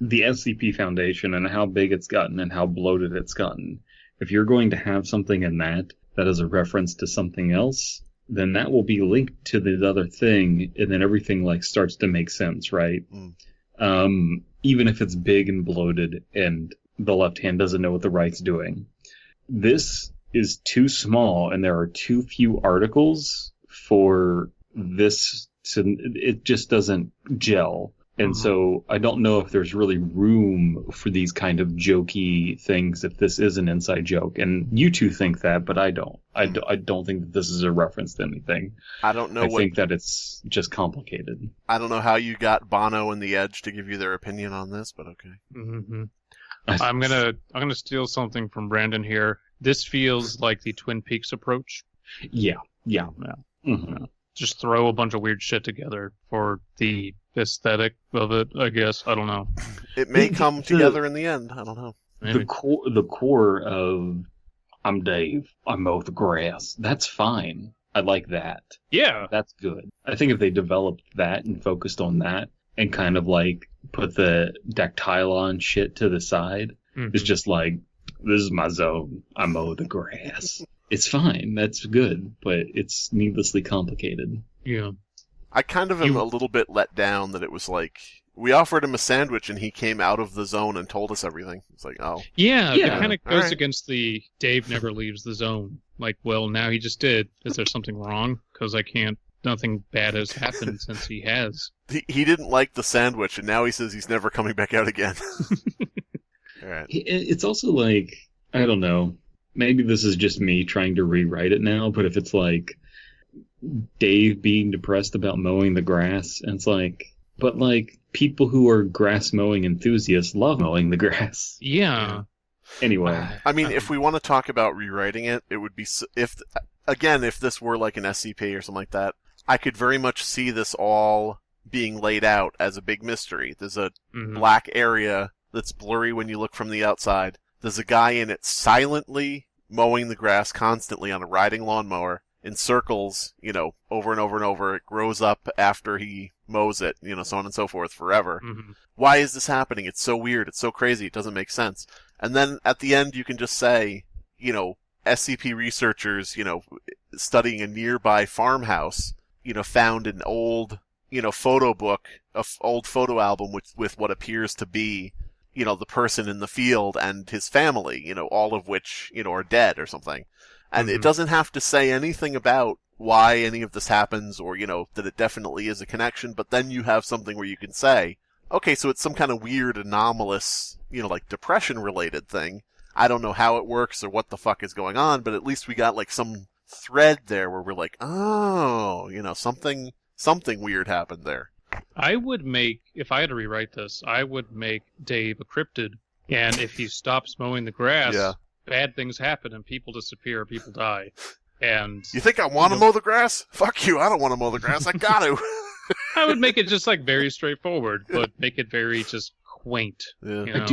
the SCP Foundation and how big it's gotten and how bloated it's gotten, if you're going to have something in that is a reference to something else, then that will be linked to the other thing, and then everything like starts to make sense, right? Even if it's big and bloated and the left hand doesn't know what the right's doing. This is too small, and there are too few articles for this it just doesn't gel. And so I don't know if there's really room for these kind of jokey things if this is an inside joke. And you two think that, but I don't. I don't think that this is a reference to anything. I don't know. I think that it's just complicated. I don't know how you got Bono and The Edge to give you their opinion on this, but okay. Mm-hmm. I'm gonna steal something from Brandon here. This feels like the Twin Peaks approach. Yeah. Mm-hmm. Just throw a bunch of weird shit together for the aesthetic of it, I guess. I don't know. It may come together in the end. I don't know. Maybe. The core of I'm Dave, I mow the grass. That's fine. I like that. Yeah. That's good. I think if they developed that and focused on that and kind of like put the dactylon shit to the side, it's just like, this is my zone. I mow the grass. It's fine. That's good, but it's needlessly complicated. Yeah. I kind of am a little bit let down that it was like, we offered him a sandwich and he came out of the zone and told us everything. It's like, oh. Yeah, it kind of goes against the Dave never leaves the zone. Like, well, now he just did. Is there something wrong? Because nothing bad has happened since he has. He didn't like the sandwich, and now he says he's never coming back out again. All right. It's also like, I don't know, maybe this is just me trying to rewrite it now, but if it's like Dave being depressed about mowing the grass, and it's like, but like people who are grass mowing enthusiasts love mowing the grass. Yeah. Anyway. I mean, if we want to talk about rewriting it, it would be, if this were like an SCP or something like that, I could very much see this all being laid out as a big mystery. There's a black area that's blurry when you look from the outside. There's a guy in it silently mowing the grass constantly on a riding lawnmower in circles, over and over and over. It grows up after he mows it, so on and so forth forever. Why is this happening? It's so weird. It's so crazy. It doesn't make sense. And then at the end you can just say, SCP researchers, studying a nearby farmhouse, found an old, photo book, old photo album with what appears to be, the person in the field and his family, all of which, are dead or something. And it doesn't have to say anything about why any of this happens or, that it definitely is a connection, but then you have something where you can say, okay, so it's some kind of weird, anomalous, like depression-related thing. I don't know how it works or what the fuck is going on, but at least we got like some thread there where we're like, oh, something weird happened there. I would make, if I had to rewrite this, I would make Dave a cryptid, and if he stops mowing the grass, bad things happen and people disappear, people die. And you think I want to mow the grass? Fuck you, I don't want to mow the grass, I got to. I would make it just like very straightforward, but make it very just quaint. Yeah. I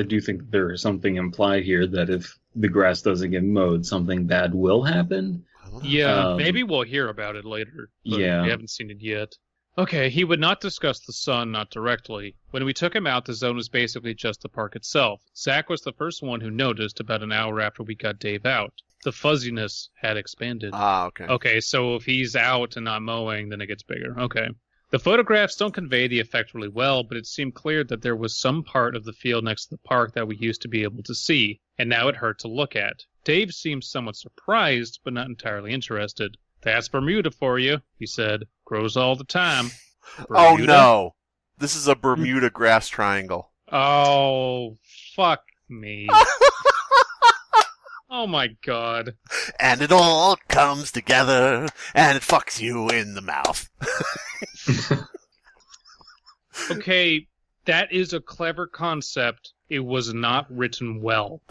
do think there is something implied here that if the grass doesn't get mowed, something bad will happen. Yeah, maybe we'll hear about it later. But we haven't seen it yet. Okay, he would not discuss the sun, not directly. When we took him out, the zone was basically just the park itself. Zach was the first one who noticed about an hour after we got Dave out. The fuzziness had expanded. Ah, okay. Okay, so if he's out and not mowing, then it gets bigger. Okay. The photographs don't convey the effect really well, but it seemed clear that there was some part of the field next to the park that we used to be able to see, and now it hurt to look at. Dave seemed somewhat surprised, but not entirely interested. That's Bermuda for you, he said. Grows all the time. Bermuda? Oh no! This is a Bermuda grass triangle. Oh, fuck me. Oh my god. And it all comes together, and it fucks you in the mouth. Okay, that is a clever concept. It was not written well.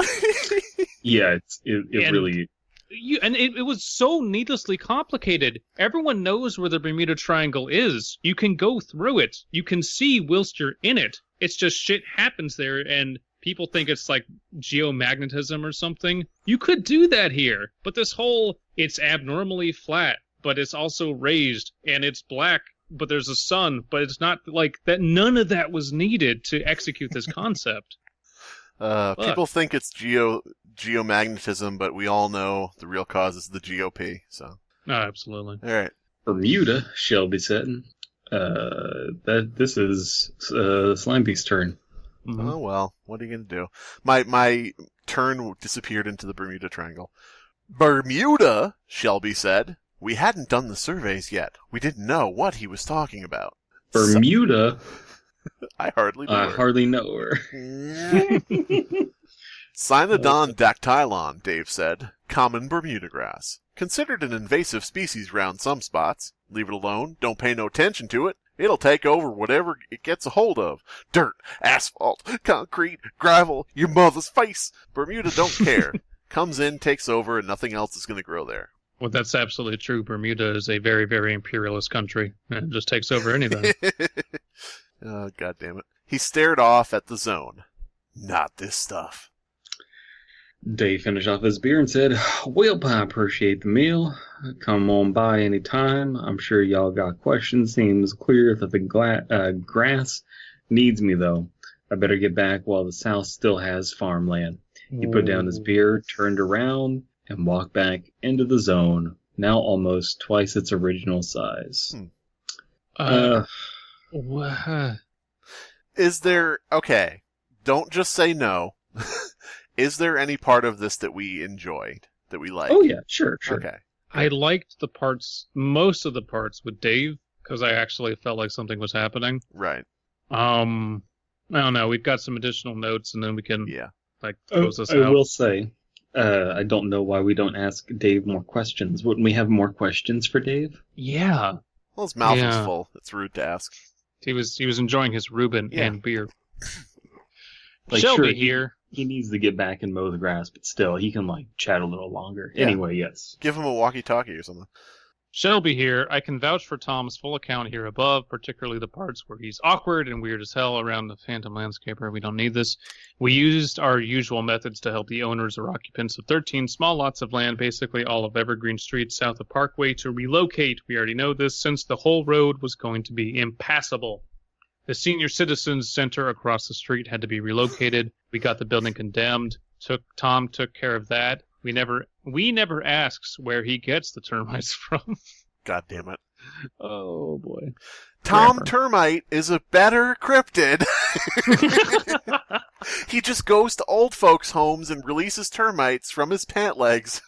Yeah, it really... It was so needlessly complicated. Everyone knows where the Bermuda Triangle is. You can go through it. You can see whilst you're in it. It's just shit happens there, and people think it's like geomagnetism or something. You could do that here. But this whole, it's abnormally flat, but it's also raised, and it's black, but there's a sun, but it's not like that. None of that was needed to execute this concept. People think it's geomagnetism, but we all know the real cause is the GOP. So, no, absolutely. All right. Bermuda, Shelby said. This is Slimebeast's turn. Mm-hmm. Oh well, what are you gonna do? My turn disappeared into the Bermuda Triangle. Bermuda, Shelby said. We hadn't done the surveys yet. We didn't know what he was talking about. Bermuda. I hardly know her. Cynodon dactylon, Dave said. Common Bermuda grass. Considered an invasive species round some spots. Leave it alone. Don't pay no attention to it. It'll take over whatever it gets a hold of. Dirt, asphalt, concrete, gravel, your mother's face. Bermuda don't care. Comes in, takes over, and nothing else is going to grow there. Well, that's absolutely true. Bermuda is a very, very imperialist country. It just takes over anything. Oh, God damn it. He stared off at the zone. Not this stuff. Dave finished off his beer and said, well, I appreciate the meal. Come on by any time. I'm sure y'all got questions. Seems clear that the grass needs me, though. I better get back while the south still has farmland. He put down his beer, turned around, and walked back into the zone, now almost twice its original size. Is there... Okay, don't just say no. Is there any part of this that we enjoyed, that we liked? Oh, yeah, sure. Okay. I liked most of the parts with Dave, because I actually felt like something was happening. Right. I don't know. We've got some additional notes, and then we can close this out. I will say, I don't know why we don't ask Dave more questions. Wouldn't we have more questions for Dave? Yeah. Well, his mouth was full. It's rude to ask. He was enjoying his Reuben and beer. Shelby here. He needs to get back and mow the grass, but still, he can chat a little longer. Yeah. Anyway, yes. Give him a walkie-talkie or something. Shelby here. I can vouch for Tom's full account here above, particularly the parts where he's awkward and weird as hell around the phantom landscaper. We don't need this. We used our usual methods to help the owners or occupants of 13 small lots of land, basically all of Evergreen Street south of Parkway, to relocate. We already know this, since the whole road was going to be impassable. The senior citizens center across the street had to be relocated. We got the building condemned. Tom took care of that. We never asks where he gets the termites from. God damn it. Oh boy. Tom Termite is a better cryptid. He just goes to old folks' homes and releases termites from his pant legs.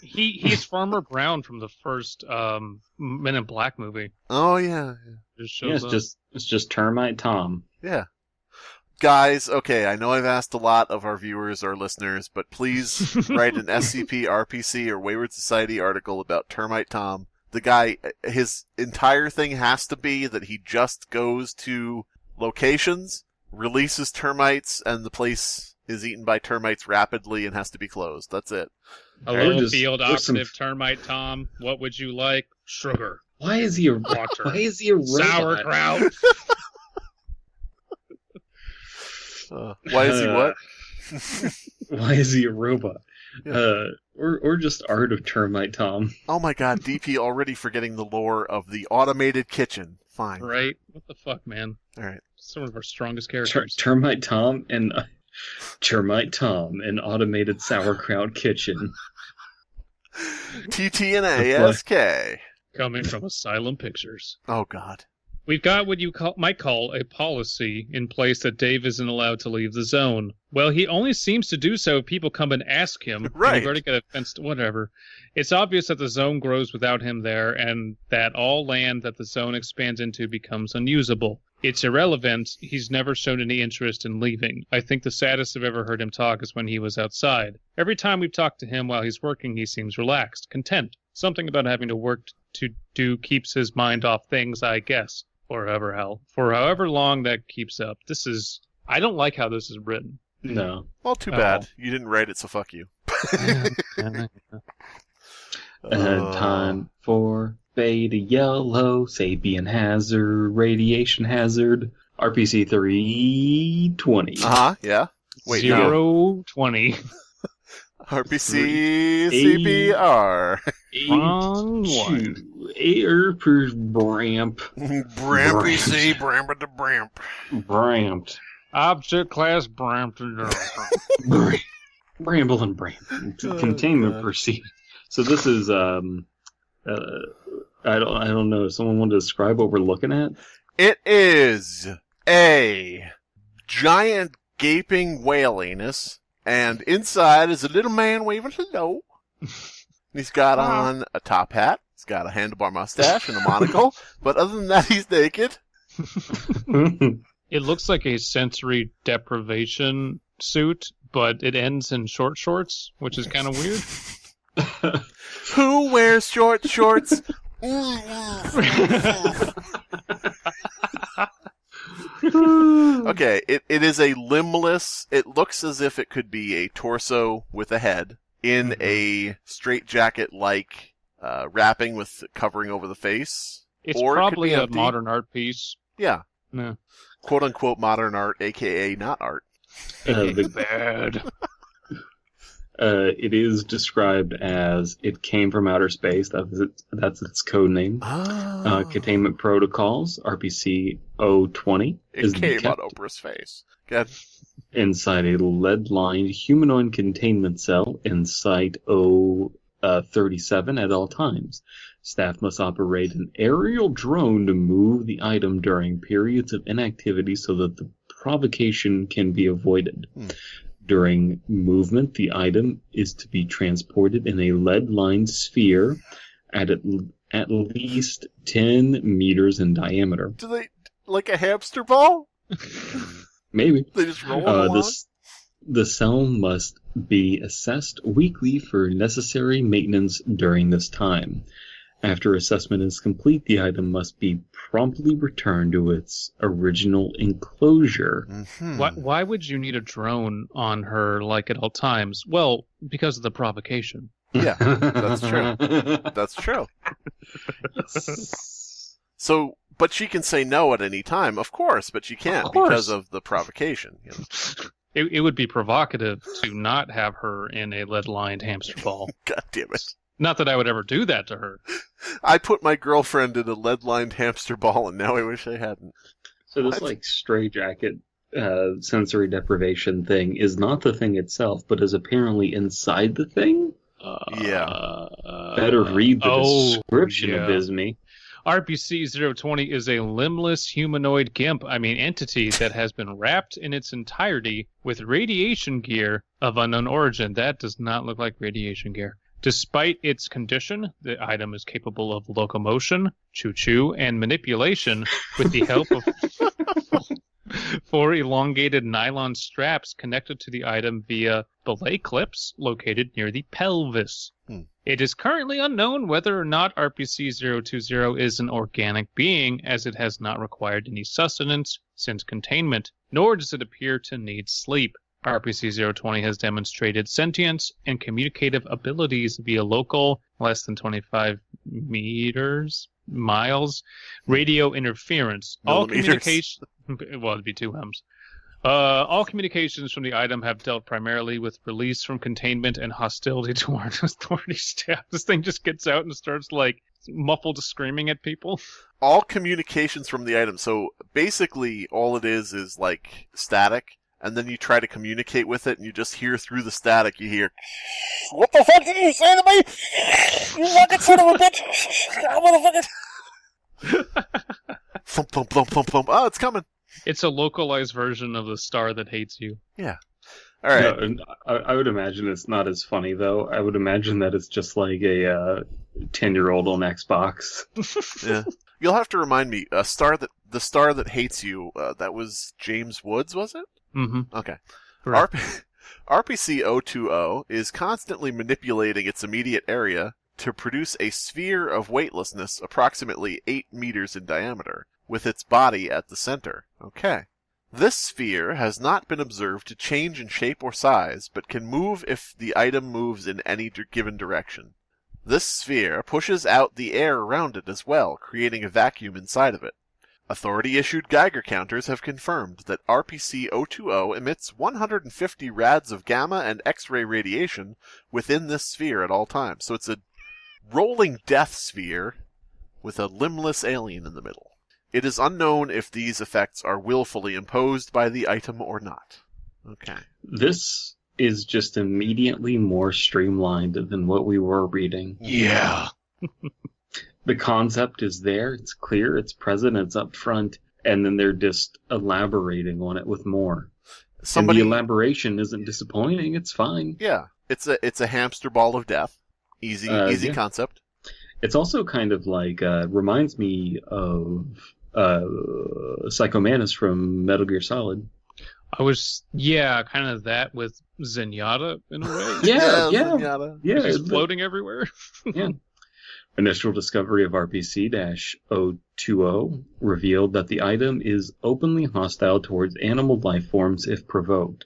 He's Farmer Brown from the first Men in Black movie. Oh yeah. It's just Termite Tom. Yeah. Guys, okay, I know I've asked a lot of our viewers or listeners, but please write an SCP, RPC, or Wayward Society article about Termite Tom. The guy, his entire thing has to be that he just goes to locations, releases termites, and the place is eaten by termites rapidly and has to be closed. That's it. Hello, field operative Termite Tom. What would you like? Sugar. Why is he a robot? Sauerkraut. Why is he what? Why is he a robot? Yeah. Or just Art of Termite Tom. Oh my god, DP already forgetting the lore of the automated kitchen. Fine. Right? What the fuck, man? Alright. Some of our strongest characters. Termite Tom and Termite Tom, an automated sauerkraut kitchen. TTNASK. Coming from Asylum Pictures. Oh god. We've got what you might call a policy in place that Dave isn't allowed to leave the zone. Well, he only seems to do so if people come and ask him. Right. We've already got a fenced whatever. It's obvious that the zone grows without him there, and that all land that the zone expands into becomes unusable. It's irrelevant. He's never shown any interest in leaving. I think the saddest I've ever heard him talk is when he was outside. Every time we've talked to him while he's working, he seems relaxed, content. Something about having to work to do keeps his mind off things, I guess. For however long that keeps up. I don't like how this is written. No. Well, too bad. You didn't write it, so fuck you. Time for beta yellow, sapien hazard, radiation hazard, RPC 320. Yeah. Wait, 020. RPC CPR. Wrong one. Air per bramp. Brampy C, Brampa de Bramp. Bramped. Object class Brampton. Bramble and bramp. Containment proceed. So this is I don't know. Someone want to describe what we're looking at? It is a giant gaping whale anus, and inside is a little man waving hello. He's got on a top hat. He's got a handlebar mustache and a monocle, but other than that, he's naked. It looks like a sensory deprivation suit, but it ends in short shorts, which is kind of weird. Who wears short shorts? Okay, it is a limbless. It looks as if it could be a torso with a head in a straitjacket-like wrapping with covering over the face. It's or probably it could be a empty. modern art piece. Yeah. No. Quote unquote modern art, aka not art. Bad. It is described as it came from outer space. That's its code name. Containment protocols, RPC 020. It came on Oprah's face. Good. Inside a lead-lined humanoid containment cell in Site 037 at all times. Staff must operate an aerial drone to move the item during periods of inactivity so that the provocation can be avoided. During movement, the item is to be transported in a lead-lined sphere at least 10 meters in diameter. Do they like a hamster ball? Maybe. They just roll along? The cell must be assessed weekly for necessary maintenance during this time. After assessment is complete, the item must be promptly returned to its original enclosure. Mm-hmm. Why would you need a drone on her like at all times? Well, because of the provocation. Yeah, that's true. That's true. So, but she can say no at any time, of course, but she can't because of the provocation. You know? It would be provocative to not have her in a lead-lined hamster ball. God damn it. Not that I would ever do that to her. I put my girlfriend in a lead-lined hamster ball, and now I wish I hadn't. So this straitjacket sensory deprivation thing is not the thing itself, but is apparently inside the thing? Better read the description of Abysmii. RPC 020 is a limbless humanoid gimp, entity that has been wrapped in its entirety with radiation gear of unknown origin. That does not look like radiation gear. Despite its condition, the item is capable of locomotion, choo-choo, and manipulation with the help of four elongated nylon straps connected to the item via belay clips located near the pelvis. It is currently unknown whether or not RPC 020 is an organic being, as it has not required any sustenance since containment, nor does it appear to need sleep. RPC 020 has demonstrated sentience and communicative abilities via local, less than 25 miles, radio interference. All communication, well, it'd be 2 M's. All communications from the item have dealt primarily with release from containment and hostility toward authority staff. This thing just gets out and starts muffled screaming at people. All communications from the item. So basically, all it is static. And then you try to communicate with it, and you just hear through the static, you hear, "What the fuck did you say to me? You fucking son of a bitch! Motherfucker!" Thump, thump, thump, thump, thump. Oh, it's coming. It's a localized version of the star that hates you. Yeah. All right. No, I would imagine it's not as funny, though. I would imagine that it's just like a 10-year-old on Xbox. Yeah. You'll have to remind me, the star that hates you, that was James Woods, was it? Mm-hmm. Okay. Correct. RPC 020 is constantly manipulating its immediate area to produce a sphere of weightlessness approximately 8 meters in diameter. with its body at the center. Okay. This sphere has not been observed to change in shape or size, but can move if the item moves in any given direction. This sphere pushes out the air around it as well, creating a vacuum inside of it. Authority-issued Geiger counters have confirmed that RPC-020 emits 150 rads of gamma and X-ray radiation within this sphere at all times. So it's a rolling death sphere with a limbless alien in the middle. It is unknown if these effects are willfully imposed by the item or not. Okay. This is just immediately more streamlined than what we were reading. Yeah. The concept is there, it's clear, it's present, it's up front, and then they're just elaborating on it with more. And the elaboration isn't disappointing, it's fine. Yeah. It's a hamster ball of death. Easy concept. It's also kind of like, reminds me of Psycho Mantis from Metal Gear Solid. Kind of that with Zenyatta in a way. Yeah. Yeah, just floating everywhere. Yeah. Initial discovery of RPC-020 revealed that the item is openly hostile towards animal life forms if provoked.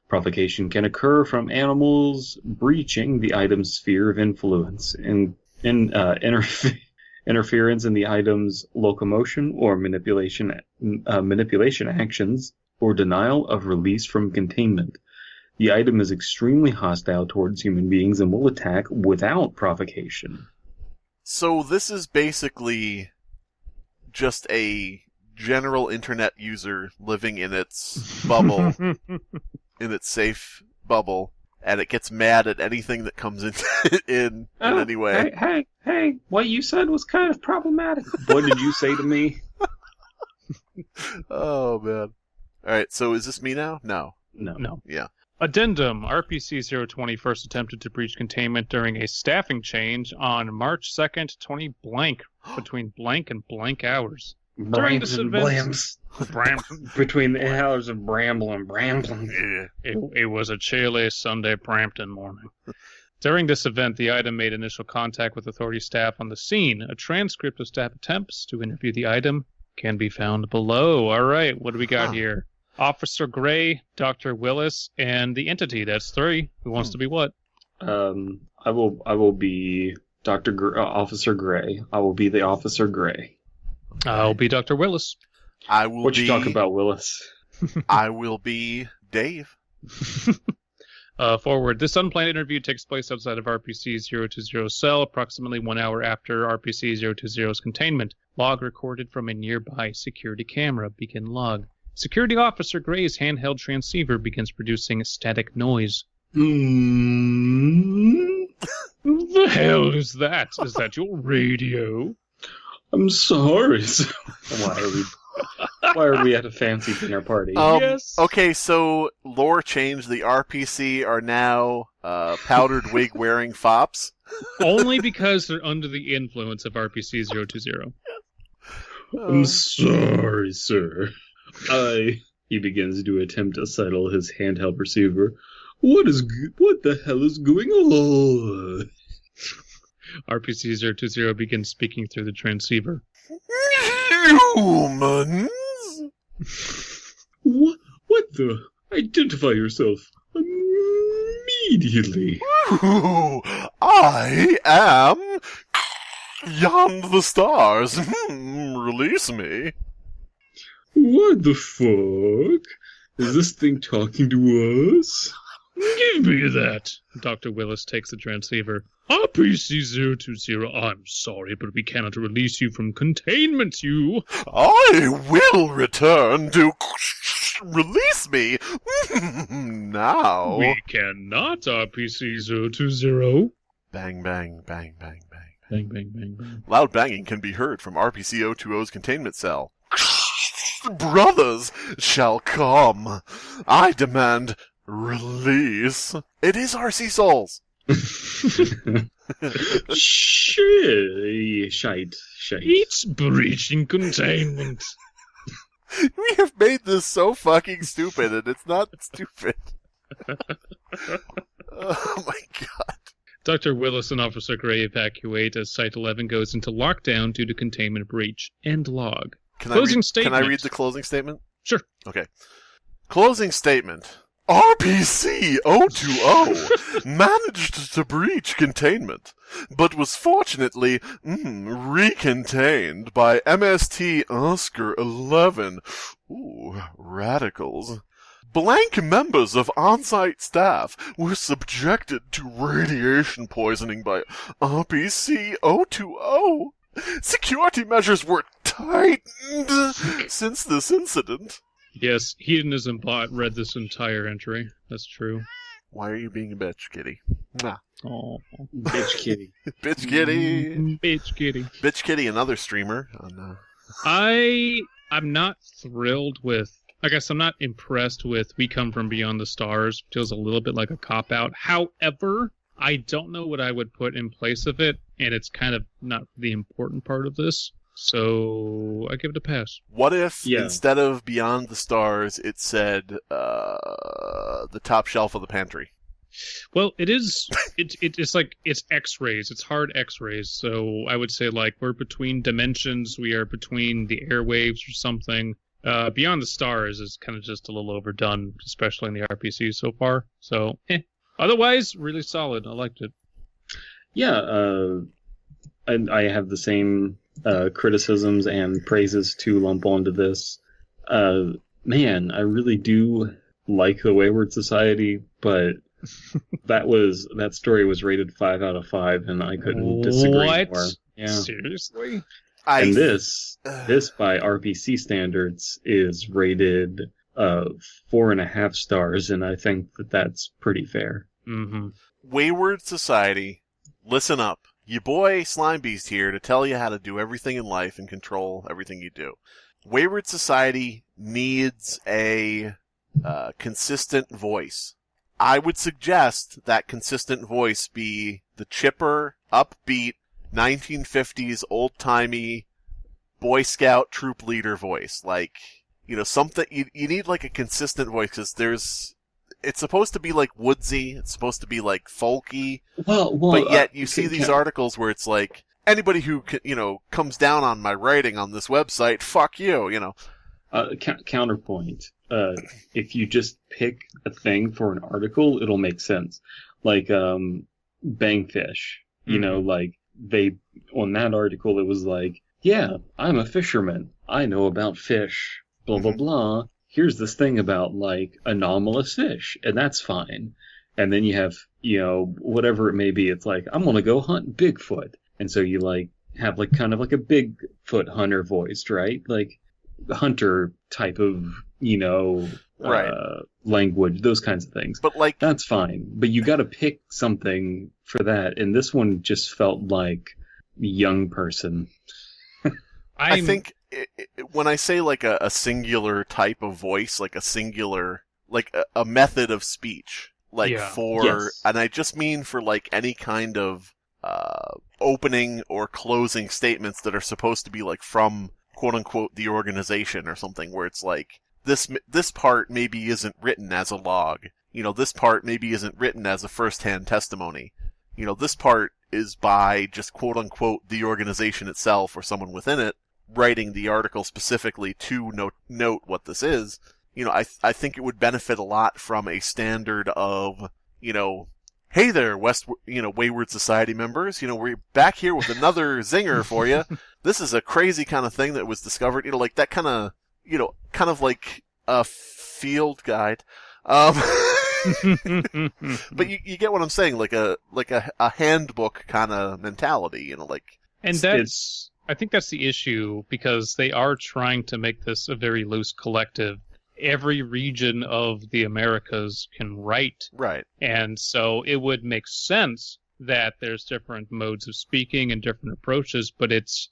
Provocation can occur from animals breaching the item's sphere of influence, interference in the item's locomotion or manipulation actions, or denial of release from containment. The item is extremely hostile towards human beings and will attack without provocation. So this is basically just a general internet user living in its bubble, in its safe bubble, and it gets mad at anything that comes in any way. Hey, what you said was kind of problematic. What did you say to me? Oh, man. Alright, so is this me now? No. Yeah. Addendum. RPC-020 first attempted to breach containment during a staffing change on March 2nd, 20 blank, between blank and blank hours. During this event, between the hours of Bramble and Bramblin'. It was a chilly Sunday Brampton morning. During this event, the item made initial contact with authority staff on the scene. A transcript of staff attempts to interview the item can be found below. All right, what do we got here? Officer Gray, Dr. Willis, and the entity. That's 3. Who wants to be what? I will be Officer Gray. I will be the Officer Gray. I'll be Dr. Willis. What you talking about, Willis? I will be Dave. Forward. This unplanned interview takes place outside of RPC-020's cell, approximately 1 hour after RPC-020's containment. Log recorded from a nearby security camera. Begin log. Security Officer Gray's handheld transceiver begins producing static noise. What the hell is that? Is that your radio? I'm sorry. Why are we at a fancy dinner party? Yes. Okay, so lore change. The RPC are now powdered wig wearing fops. Only because they're under the influence of RPC-020. I'm sorry, sir. He begins to attempt to settle his handheld receiver. What the hell is going on? RPC-020 begins speaking through the transceiver. Humans? What the? Identify yourself immediately. I am Beyond the Stars. Release me. What the fuck? Is this thing talking to us? Give me that. Dr. Willis takes the transceiver. RPC-020, I'm sorry, but we cannot release you from containment, you. I will return to release me now. We cannot, RPC-020. Bang, bang, bang, bang, bang. Bang, bang, bang, bang. Loud banging can be heard from RPC-020's containment cell. Brothers shall come. I demand release. It is RC Souls. Shite. It's breaching containment. We have made this so fucking stupid, and it's not stupid. Oh my god. Dr. Willis and Officer Gray evacuate as Site 11 goes into lockdown due to containment breach. End log. Closing statement. Can I read the closing statement? Sure. Okay. Closing statement. RPC 020 managed to breach containment, but was fortunately recontained by MST Oscar 11. Ooh, radicals. Blank members of on-site staff were subjected to radiation poisoning by RPC 020. Security measures were tightened since this incident. Yes, Hedonism Bot read this entire entry. That's true. Why are you being a bitch, kitty? Nah. Oh, Bitch kitty. Bitch kitty. Bitch kitty. Bitch kitty, another streamer. I'm not thrilled with... I guess I'm not impressed with We Come From Beyond the Stars. Feels a little bit like a cop-out. However, I don't know what I would put in place of it, and it's kind of not the important part of this. So I give it a pass. What if instead of Beyond the Stars, it said the top shelf of the pantry? Well, it is. It's like it's X-rays. It's hard X-rays. So I would say like we're between dimensions. We are between the airwaves or something. Beyond the Stars is kind of just a little overdone, especially in the RPC so far. So otherwise, really solid. I liked it. Yeah, I have the same criticisms and praises to lump onto this. Man, I really do like the Wayward Society, but that story was rated 5 out of 5, and I couldn't disagree more. Yeah. Seriously? And this by RPC standards is rated 4.5 stars, and I think that's pretty fair. Mm-hmm. Wayward Society, listen up. Your boy Slimebeast here to tell you how to do everything in life and control everything you do. Wayward Society needs a consistent voice. I would suggest that consistent voice be the chipper, upbeat, 1950s old-timey Boy Scout troop leader voice. Like, something, you need like a consistent voice, because it's supposed to be like woodsy, it's supposed to be like folky, but yet you see these articles where it's like, anybody who, comes down on my writing on this website, fuck you, Counterpoint. If you just pick a thing for an article, it'll make sense. Like, Bangfish, like, on that article, it was like, yeah, I'm a fisherman. I know about fish, blah, blah, blah. Here's this thing about, like, anomalous fish, and that's fine. And then you have, whatever it may be, it's like, I'm gonna go hunt Bigfoot. And so you, like, have, like, kind of like a Bigfoot hunter voiced, right? Like, hunter type of, language, those kinds of things. But, like... That's fine. But you gotta pick something for that, and this one just felt like young person. I think when I say like a singular type of voice, like a singular, like a method of speech, like and I just mean for like any kind of opening or closing statements that are supposed to be like from quote unquote the organization or something, where it's like this part maybe isn't written as a log, this part maybe isn't written as a first-hand testimony, this part is by just quote unquote the organization itself or someone within it writing the article specifically to note what this is. I think it would benefit a lot from a standard of, hey there, Wayward Society members, we're back here with another zinger for you. This is a crazy kind of thing that was discovered, like that kind of, kind of like a field guide. But you get what I'm saying, like a handbook kind of mentality, like. And I think that's the issue, because they are trying to make this a very loose collective. Every region of the Americas can write. Right. And so it would make sense that there's different modes of speaking and different approaches, but it's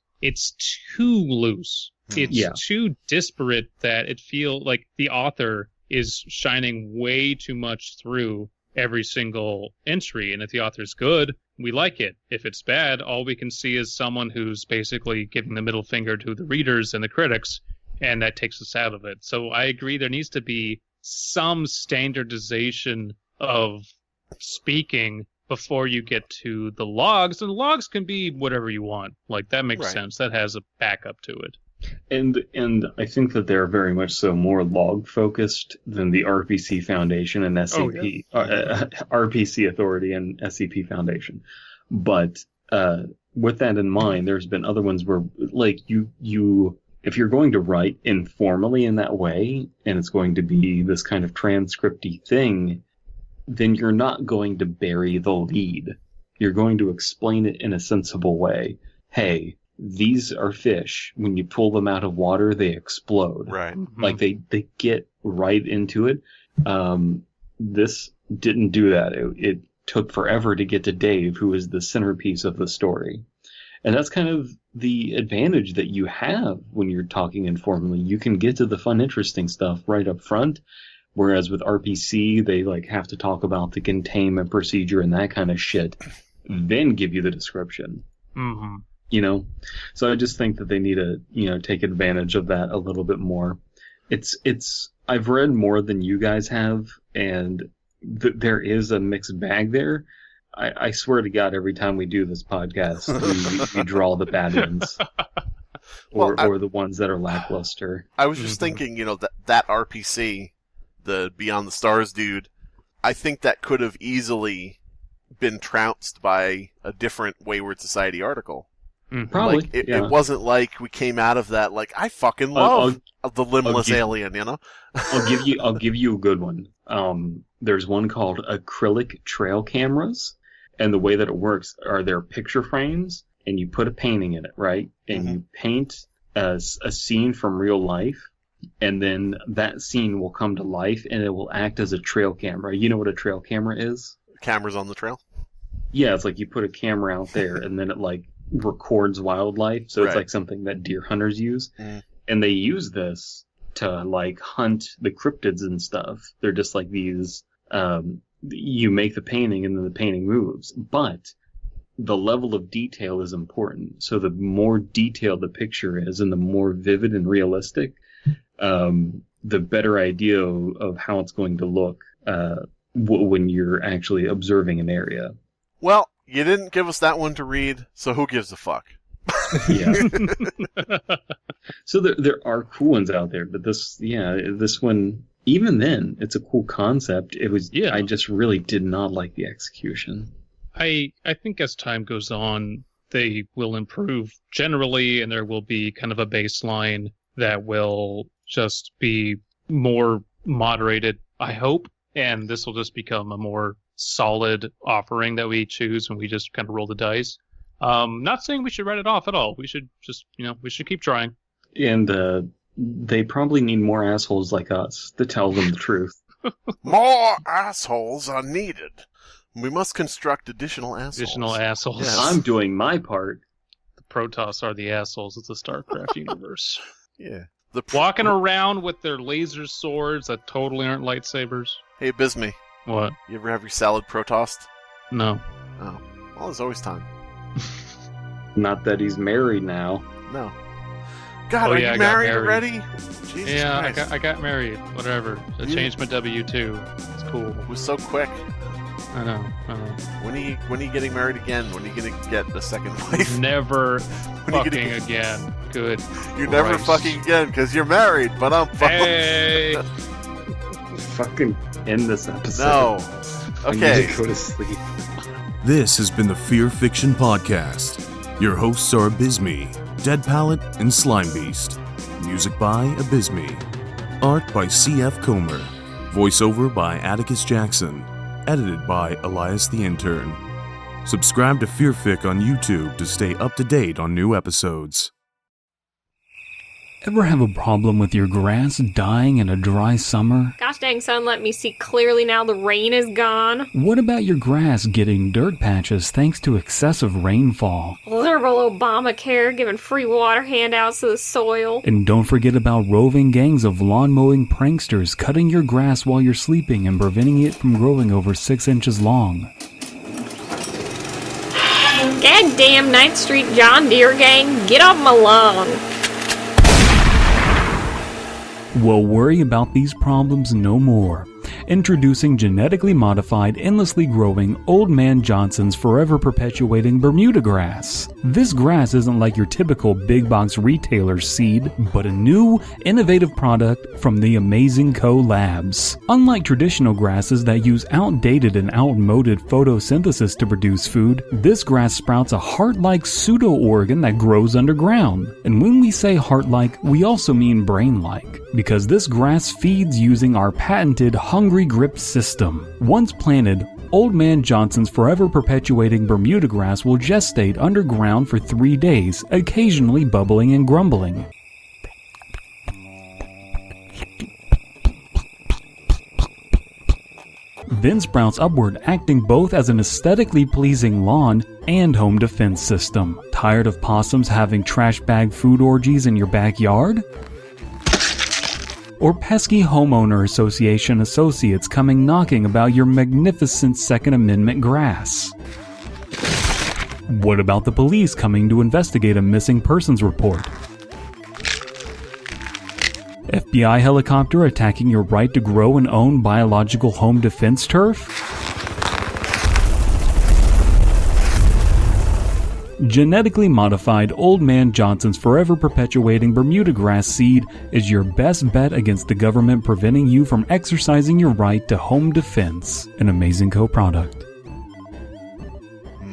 too loose. It's too disparate that it feels like the author is shining way too much through every single entry. And if the author's good, we like it. If it's bad, all we can see is someone who's basically giving the middle finger to the readers and the critics, and that takes us out of it. So I agree there needs to be some standardization of speaking before you get to the logs. And the logs can be whatever you want. Like, that makes sense. That has a backup to it. And I think that they're very much so more log focused than the RPC Foundation and SCP, RPC Authority and SCP Foundation. But with that in mind, there's been other ones where, like, you if you're going to write informally in that way, and it's going to be this kind of transcripty thing, then you're not going to bury the lead. You're going to explain it in a sensible way. Hey, these are fish. When you pull them out of water, they explode. Right. Like, they get right into it. This didn't do that. It took forever to get to Dave, who is the centerpiece of the story. And that's kind of the advantage that you have when you're talking informally. You can get to the fun, interesting stuff right up front. Whereas with RPC, they like have to talk about the containment procedure and that kind of shit, then give you the description. Mm-hmm. You know? So I just think that they need to, take advantage of that a little bit more. I've read more than you guys have, and there is a mixed bag there. I swear to God, every time we do this podcast, we draw the bad ones. Or the ones that are lackluster. I was just thinking, that RPC, the Beyond the Stars dude, I think that could have easily been trounced by a different Wayward Society article. Probably. Like, it wasn't like we came out of that like, I fucking love the limbless alien, I'll give you a good one. There's one called acrylic trail cameras, and the way that it works are there picture frames, and you put a painting in it, right? And you paint a scene from real life, and then that scene will come to life, and it will act as a trail camera. You know what a trail camera is? Cameras on the trail? Yeah, it's like you put a camera out there, and then it like records wildlife, so it's like something that deer hunters use. And they use this to like hunt the cryptids and stuff. They're just like these, you make the painting and then the painting moves. But the level of detail is important. So the more detailed the picture is and the more vivid and realistic, the better idea of how it's going to look when you're actually observing an area. Well, you didn't give us that one to read, so who gives a fuck? Yeah. So there are cool ones out there, but this one, even then, it's a cool concept. It was, I just really did not like the execution. I think as time goes on, they will improve generally, and there will be kind of a baseline that will just be more moderated, I hope, and this will just become a more solid offering that we choose when we just kind of roll the dice. Not saying we should write it off at all. We should just, we should keep trying. And they probably need more assholes like us to tell them the truth. More assholes are needed. We must construct additional assholes. Additional assholes. Yes. I'm doing my part. The Protoss are the assholes of the StarCraft universe. Yeah. Walking around with their laser swords that totally aren't lightsabers. Hey, Abysmii. What? You ever have your salad protossed? No. Oh. Well, there's always time. Not that he's married now. No. God, are you married already? Jesus Christ. I got married. Whatever. I changed my W-2. It's cool. It was so quick. I know. When are you getting married again? When are you gonna get a second wife? Never fucking again. Good. You're never fucking again because you're married. But I'm fucking. Hey. Fucking end this episode. No. Okay. I need to go to sleep. This has been the Fear Fiction Podcast. Your hosts are Abysmii, Dead Palette, and Slimebeast. Music by Abysmii. Art by C.F. Comer. Voiceover by Atticus Jackson. Edited by Elias the Intern. Subscribe to Fearfic on YouTube to stay up to date on new episodes. Ever have a problem with your grass dying in a dry summer? Gosh dang, son, let me see clearly now the rain is gone. What about your grass getting dirt patches thanks to excessive rainfall? Liberal Obamacare giving free water handouts to the soil. And don't forget about roving gangs of lawn-mowing pranksters cutting your grass while you're sleeping and preventing it from growing over 6 inches long. Goddamn 9th Street John Deere gang, get off my lawn. Well, worry about these problems no more. Introducing genetically modified, endlessly growing Old Man Johnson's forever perpetuating Bermuda grass. This grass isn't like your typical big box retailer seed, but a new, innovative product from the Amazing Co. Labs. Unlike traditional grasses that use outdated and outmoded photosynthesis to produce food, this grass sprouts a heart-like pseudo-organ that grows underground. And when we say heart-like, we also mean brain-like, because this grass feeds using our patented Hungry Grip system. Once planted, Old Man Johnson's forever perpetuating Bermuda grass will gestate underground for 3 days, occasionally bubbling and grumbling. Then sprouts upward, acting both as an aesthetically pleasing lawn and home defense system. Tired of possums having trash bag food orgies in your backyard? Or pesky homeowner association associates coming knocking about your magnificent Second Amendment grass? What about the police coming to investigate a missing persons report? FBI helicopter attacking your right to grow and own biological home defense turf? Genetically modified Old Man Johnson's forever perpetuating Bermuda grass seed is your best bet against the government preventing you from exercising your right to home defense. An Amazing Co. product.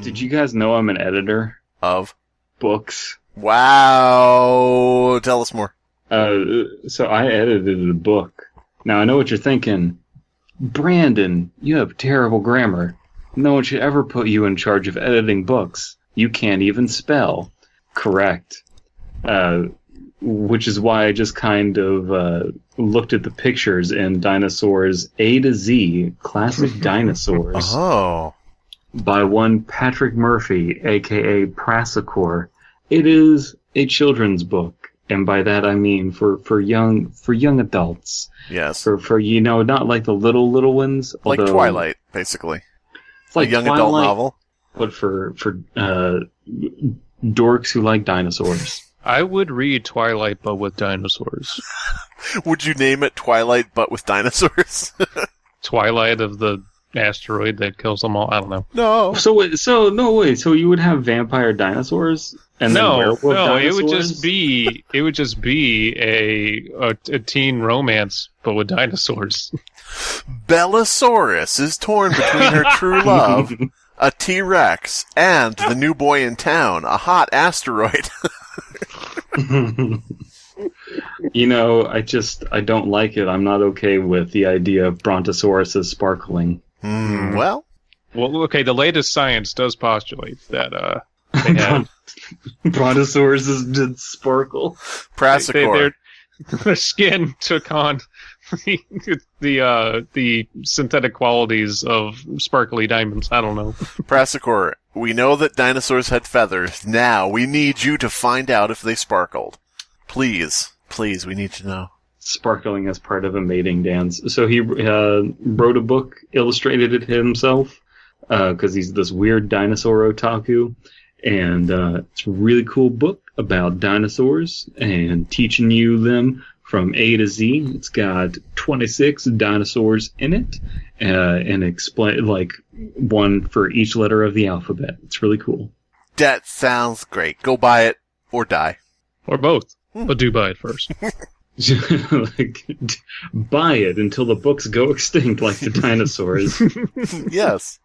Did you guys know I'm an editor Of? books? Wow. Tell us more. So I edited a book. Now I know what you're thinking. Brandon, you have terrible grammar. No one should ever put you in charge of editing books. You can't even spell. Correct. Which is why I just kind of looked at the pictures in Dinosaurs A to Z, Classic Dinosaurs, Oh. by one Patrick Murphy, aka Prassacor. It is a children's book, and by that I mean for young adults. Yes. For not like the little ones. Like although Twilight, basically. It's like a young Twilight, adult novel. but for dorks who like dinosaurs. I would read Twilight, but with dinosaurs. Would you name it Twilight but with dinosaurs? Twilight of the asteroid that kills them all. I don't know. No. So you would have vampire dinosaurs and then werewolf dinosaurs? It would just be a teen romance, but with dinosaurs. Bellasaurus is torn between her true love, a T-Rex, and the new boy in town, a hot asteroid. I don't like it. I'm not okay with the idea of Brontosauruses sparkling. Well, okay, the latest science does postulate that they have Brontosauruses did sparkle. Prassacor. Their skin took on the synthetic qualities of sparkly diamonds. I don't know. Prassacor, we know that dinosaurs had feathers. Now, we need you to find out if they sparkled. Please, we need to know. Sparkling as part of a mating dance. So he wrote a book, illustrated it himself, because he's this weird dinosaur otaku. And it's a really cool book about dinosaurs and teaching you them from A to Z. It's got 26 dinosaurs in it, and explain like one for each letter of the alphabet. It's really cool. That sounds great. Go buy it or die. Or both. But do buy it first. Buy it until the books go extinct like the dinosaurs. Yes.